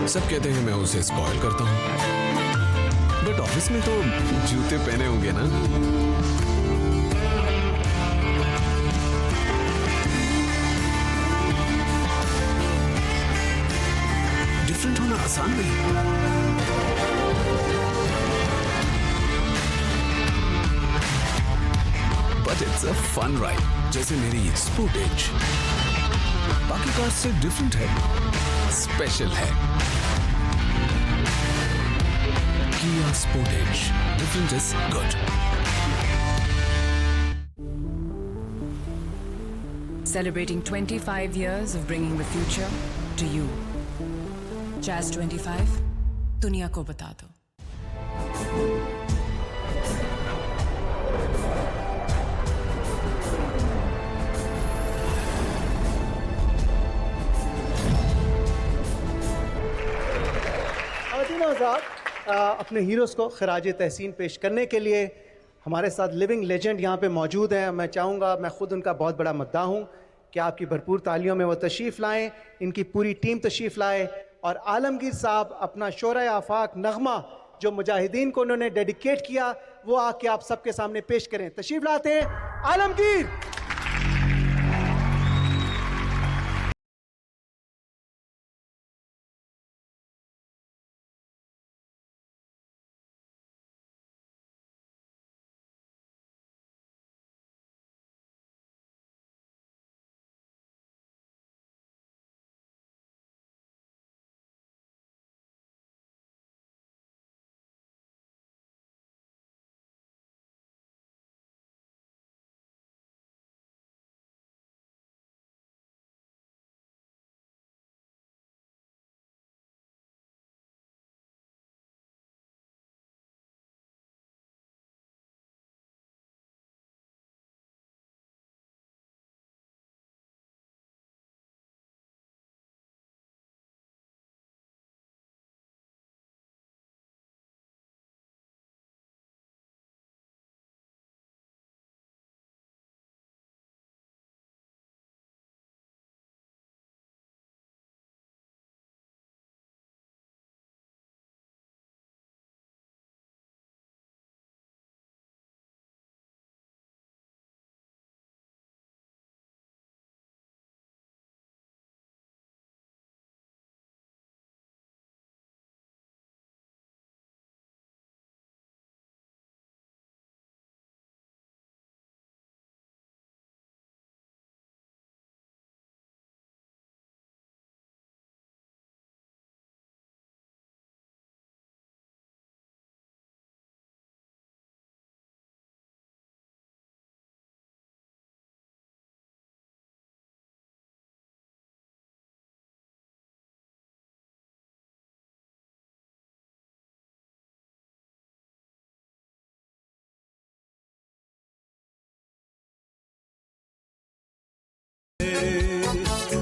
सब कहते हैं मैं उसे स्पॉइल करता हूं, बट ऑफिस में तो जूते पहने होंगे ना। डिफरेंट होना आसान नहीं, but it's a fun ride. जैसे मेरी स्पोर्टेज बाकी कार से डिफरेंट है, स्पेशल है। Kia Sportage, different is good. Celebrating 25 years of bringing the future to you. Jazz 25, दुनिया को बता दो। अपने हीरोज़ को खराज तहसीन पेश करने के लिए हमारे साथ लिविंग लेजेंड यहाँ पे मौजूद हैं। मैं चाहूँगा, मैं ख़ुद उनका बहुत बड़ा मुद्दा हूँ कि आपकी भरपूर तालियों में वो तशरीफ़ लाएँ, इनकी पूरी टीम तशरीफ़ लाए और आलमगीर साहब अपना शोरा आफाक नगमा जो मुजाहिदीन को उन्होंने डेडिकेट किया वो आके आप सबके सामने पेश करें। तशरीफ़ लाते हैं आलमगीर।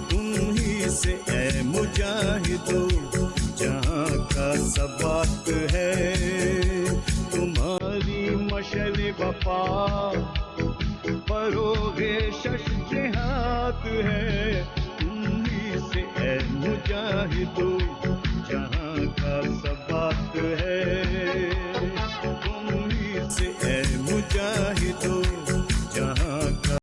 तुम ही से ऐ मुजाहिदो जहाँ का सबात है, तुम्हारी मशल वफा परोगे शश जिहाद है। तुम ही से ऐ मुजाहिदो जहाँ का सबात है, तुम ही से ऐ मुजाहिदो जहाँ का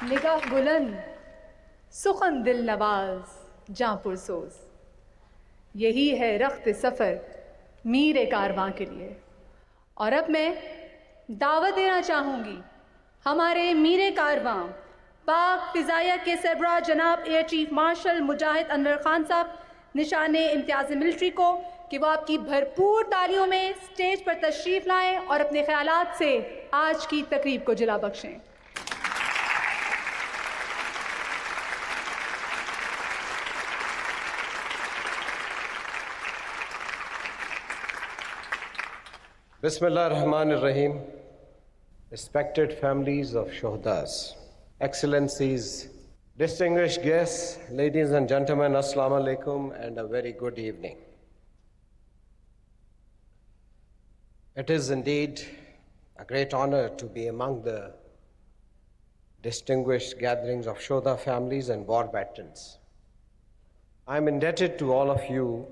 निगाह बुलंद, सुखन दिल नवाज, जां पुरसोज, यही है रख्त सफ़र मीर कारवां के लिए। और अब मैं दावत देना चाहूँगी हमारे मीर कारवां पाक फ़िज़ाइया के सरबराह जनाब एयर चीफ मार्शल मुजाहिद अनवर खान साहब निशाने इम्तियाज़ मिलिट्री को कि वो आपकी भरपूर तालियों में स्टेज पर तशरीफ़ लाएं और अपने ख्यालात से आज की तकरीब को जिला बख्शें। Bismillah ar-Rahman ar-Rahim. Respected families of Shuhadas, Excellencies, distinguished guests, ladies and gentlemen, Assalamu alaikum and a very good evening. It is indeed a great honor to be among the distinguished gatherings of Shuhada families and war veterans. I am indebted to all of you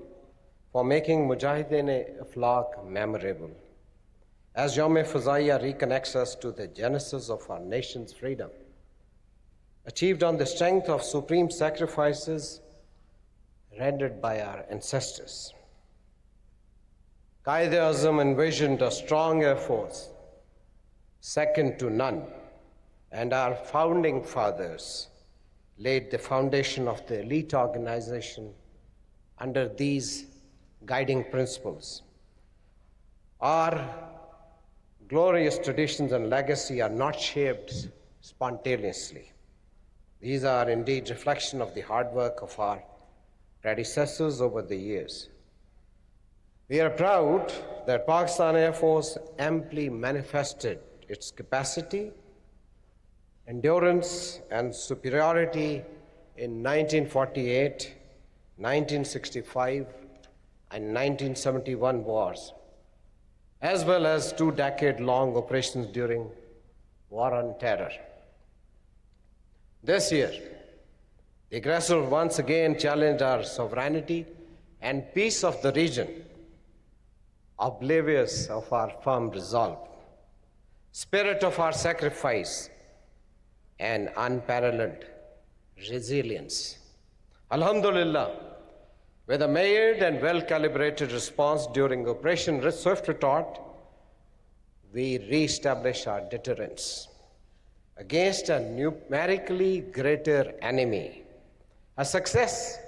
for making Mujahideen-e-Aflaq memorable, as Yawm-e Fazaiya reconnects us to the genesis of our nation's freedom, achieved on the strength of supreme sacrifices rendered by our ancestors. Qaid-e-Azam envisioned a strong air force, second to none, and our founding fathers laid the foundation of the elite organization under these guiding principles. Our glorious traditions and legacy are not shaped spontaneously. These are indeed reflection of the hard work of our predecessors over the years. We are proud that Pakistan Air Force amply manifested its capacity, endurance, and superiority in 1948, 1965, and 1971 wars, as well as 2-decade-long operations during War on Terror. This year, the aggressor once again challenged our sovereignty and peace of the region, oblivious of our firm resolve, spirit of our sacrifice, and unparalleled resilience. Alhamdulillah, with a measured and well-calibrated response during Operation Swift Retort, we re-established our deterrence against a numerically greater enemy, a success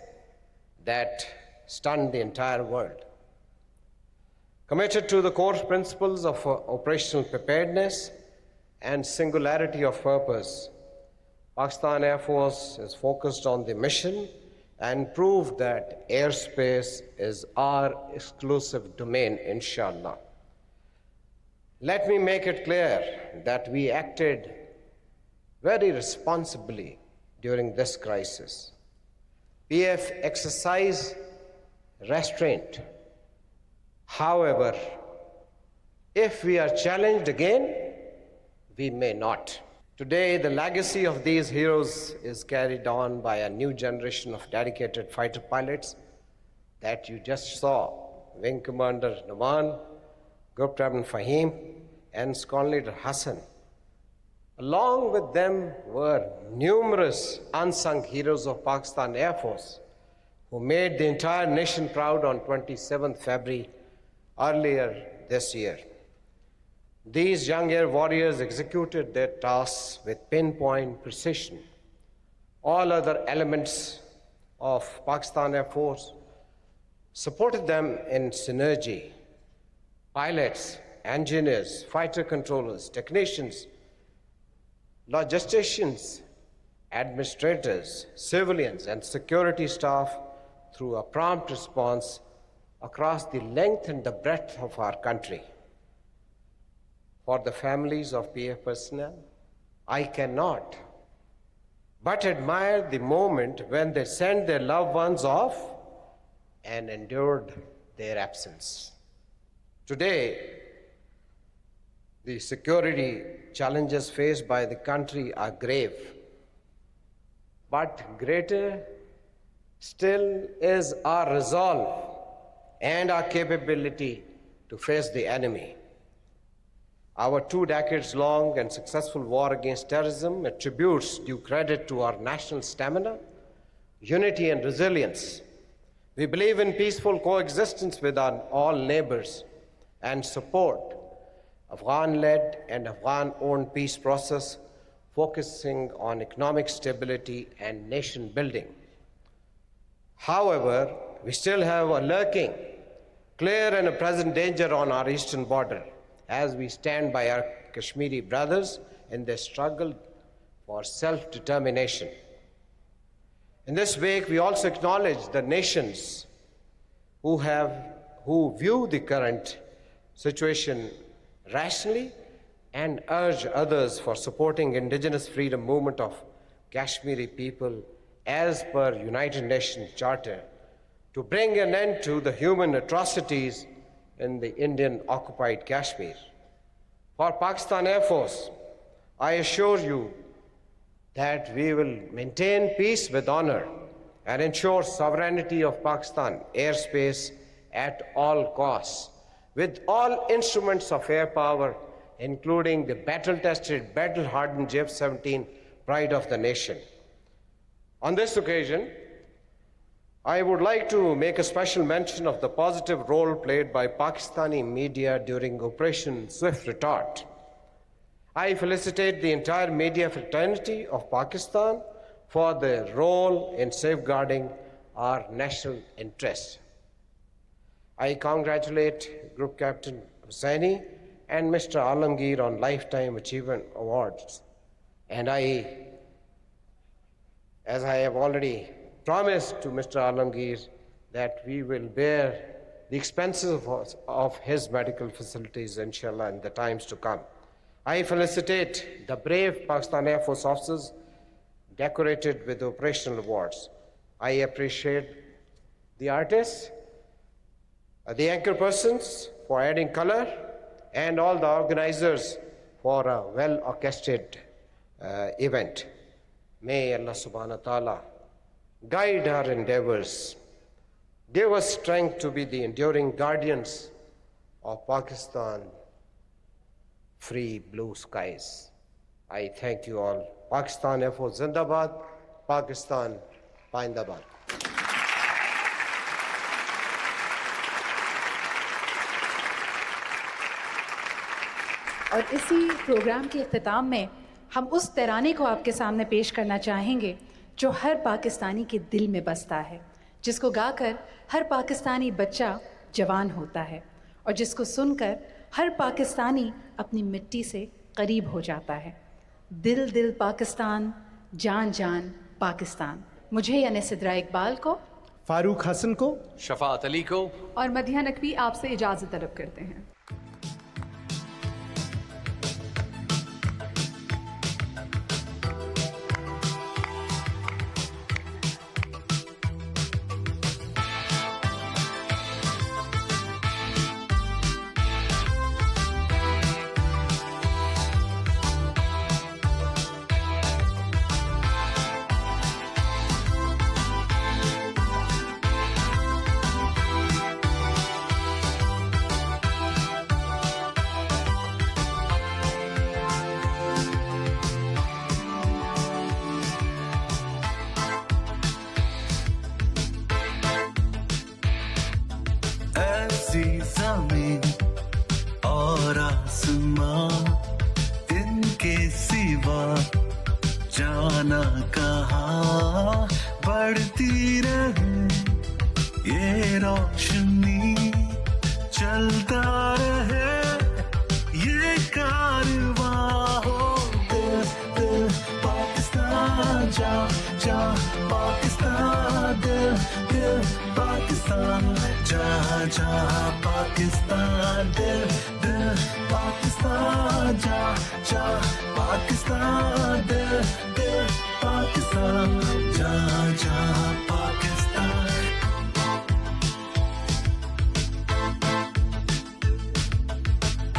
that stunned the entire world. Committed to the core principles of operational preparedness and singularity of purpose, Pakistan Air Force is focused on the mission and proved that airspace is our exclusive domain, inshallah. Let me make it clear that we acted very responsibly during this crisis. PF exercised restraint. However, if we are challenged again, we may not. Today, the legacy of these heroes is carried on by a new generation of dedicated fighter pilots that you just saw. Wing Commander Nawan, Group Captain Fahim, and Squadron Leader Hassan. Along with them were numerous unsung heroes of Pakistan Air Force who made the entire nation proud on 27th February earlier this year. These young air warriors executed their tasks with pinpoint precision. All other elements of Pakistan Air Force supported them in synergy. Pilots, engineers, fighter controllers, technicians, logisticians, administrators, civilians, and security staff through a prompt response across the length and the breadth of our country. For the families of PF personnel, I cannot but admire the moment when they sent their loved ones off and endured their absence. Today, the security challenges faced by the country are grave, but greater still is our resolve and our capability to face the enemy. Our 2 decades long and successful war against terrorism attributes due credit to our national stamina, unity, and resilience. We believe in peaceful coexistence with our all neighbors and support Afghan-led and Afghan-owned peace process focusing on economic stability and nation building. However, we still have a lurking, clear and a present danger on our eastern border as we stand by our Kashmiri brothers in their struggle for self-determination. In this wake, we also acknowledge the nations who view the current situation rationally and urge others for supporting indigenous freedom movement of Kashmiri people as per United Nations Charter to bring an end to the human atrocities in the Indian occupied Kashmir. For Pakistan Air Force, I assure you that we will maintain peace with honor and ensure sovereignty of Pakistan airspace at all costs, with all instruments of air power, including the battle-tested, battle-hardened J-17 pride of the nation. On this occasion, I would like to make a special mention of the positive role played by Pakistani media during Operation Swift Retort. I felicitate the entire media fraternity of Pakistan for their role in safeguarding our national interests. I congratulate Group Captain Hussaini and Mr. Alamgir on Lifetime Achievement Awards. And as I have already promised to Mr. Alamgir, that we will bear the expenses of his medical facilities, inshallah, in the times to come. I felicitate the brave Pakistan Air Force officers decorated with operational awards. I appreciate the artists, the anchor persons for adding color, and all the organizers for a well-orchestrated event. May Allah subhanahu wa ta'ala guide our endeavors, give us strength to be the enduring guardians of Pakistan free blue skies. I thank you all. Pakistan Air Force Zindabad, Pakistan Paindabad. और इसी प्रोग्राम के इख्तिताम में हम उस तराने को आपके सामने पेश करना चाहेंगे जो हर पाकिस्तानी के दिल में बसता है, जिसको गाकर हर पाकिस्तानी बच्चा जवान होता है और जिसको सुनकर हर पाकिस्तानी अपनी मिट्टी से करीब हो जाता है। दिल दिल पाकिस्तान, जान जान पाकिस्तान। मुझे यानी सिद्रा इकबाल को, फारूक हसन को, शफात अली को और मदिहा नकवी आपसे इजाज़त तलब करते हैं। ज़मीन और आसमां इनके सिवा जाना कहाँ, बढ़ती रहे ये रोशनी, चलता रहे ये कारवां हो। दिल दिल पाकिस्तान, जा जा पाकिस्तान, दिल दिल पाकिस्तान, जहाँ जहाँ पाकिस्तान, दिल दिल पाकिस्तान, जहाँ जहाँ पाकिस्तान, दिल दिल पाकिस्तान, जहाँ जहाँ पाकिस्तान।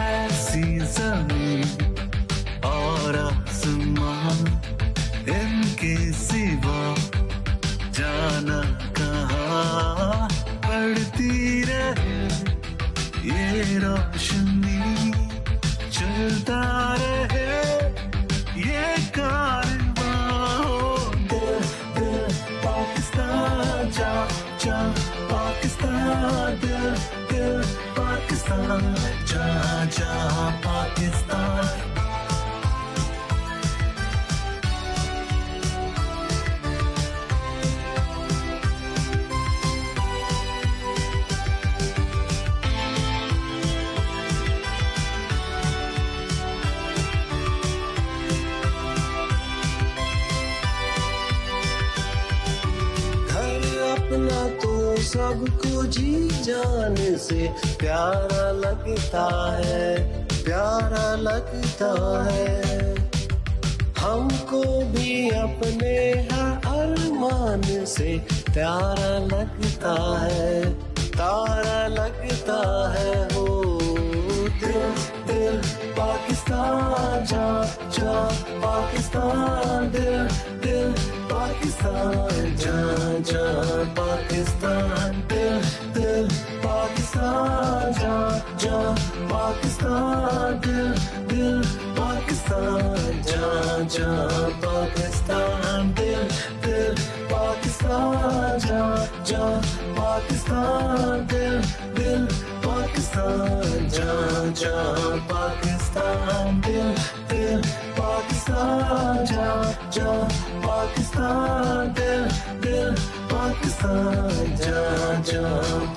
ऐसी ज़मीन और आसमां इनके सिवा जाना कहाँ, बढ़ती रहे ये रोशनी, चल चलता रहे ये कारवां हो। दिल दिल पाकिस्तान जा जा पाकिस्तान, दिल दिल पाकिस्तान जा जा पाकिस्तान। अपना तो सबको जी जान से प्यारा लगता है, प्यारा लगता है। हमको भी अपने हर अरमान से प्यारा लगता है, तारा लगता है हो। दिल दिल पाकिस्तान जा जा पाकिस्तान, दिल दिल पाकिस्तान जा जा पाकिस्तान, दिल दिल पाकिस्तान जा जा पाकिस्तान, दिल दिल पाकिस्तान जा जा पाकिस्तान, दिल दिल पाकिस्तान जा जा पाकिस्तान, दिल दिल पाकिस्तान जा जा पाकिस्तान, दिल दिल पाकिस्तान जा जा पाकिस्तान, दिल दिल पाकिस्तान जा जा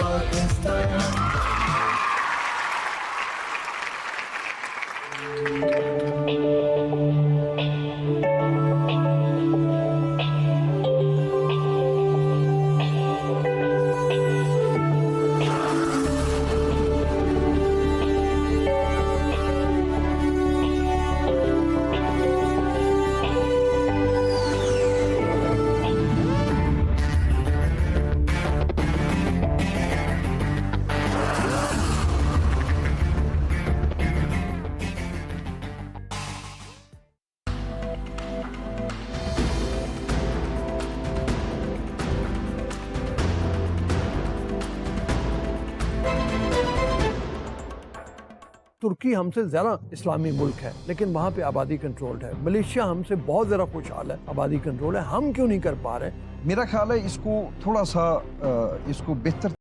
पाकिस्तान। तुर्की हमसे ज़्यादा इस्लामी मुल्क है, लेकिन वहाँ पे आबादी कंट्रोल्ड है। मलेशिया हमसे बहुत ज़्यादा खुशहाल है, आबादी कंट्रोल है। हम क्यों नहीं कर पा रहे? मेरा ख्याल है इसको थोड़ा सा इसको बेहतर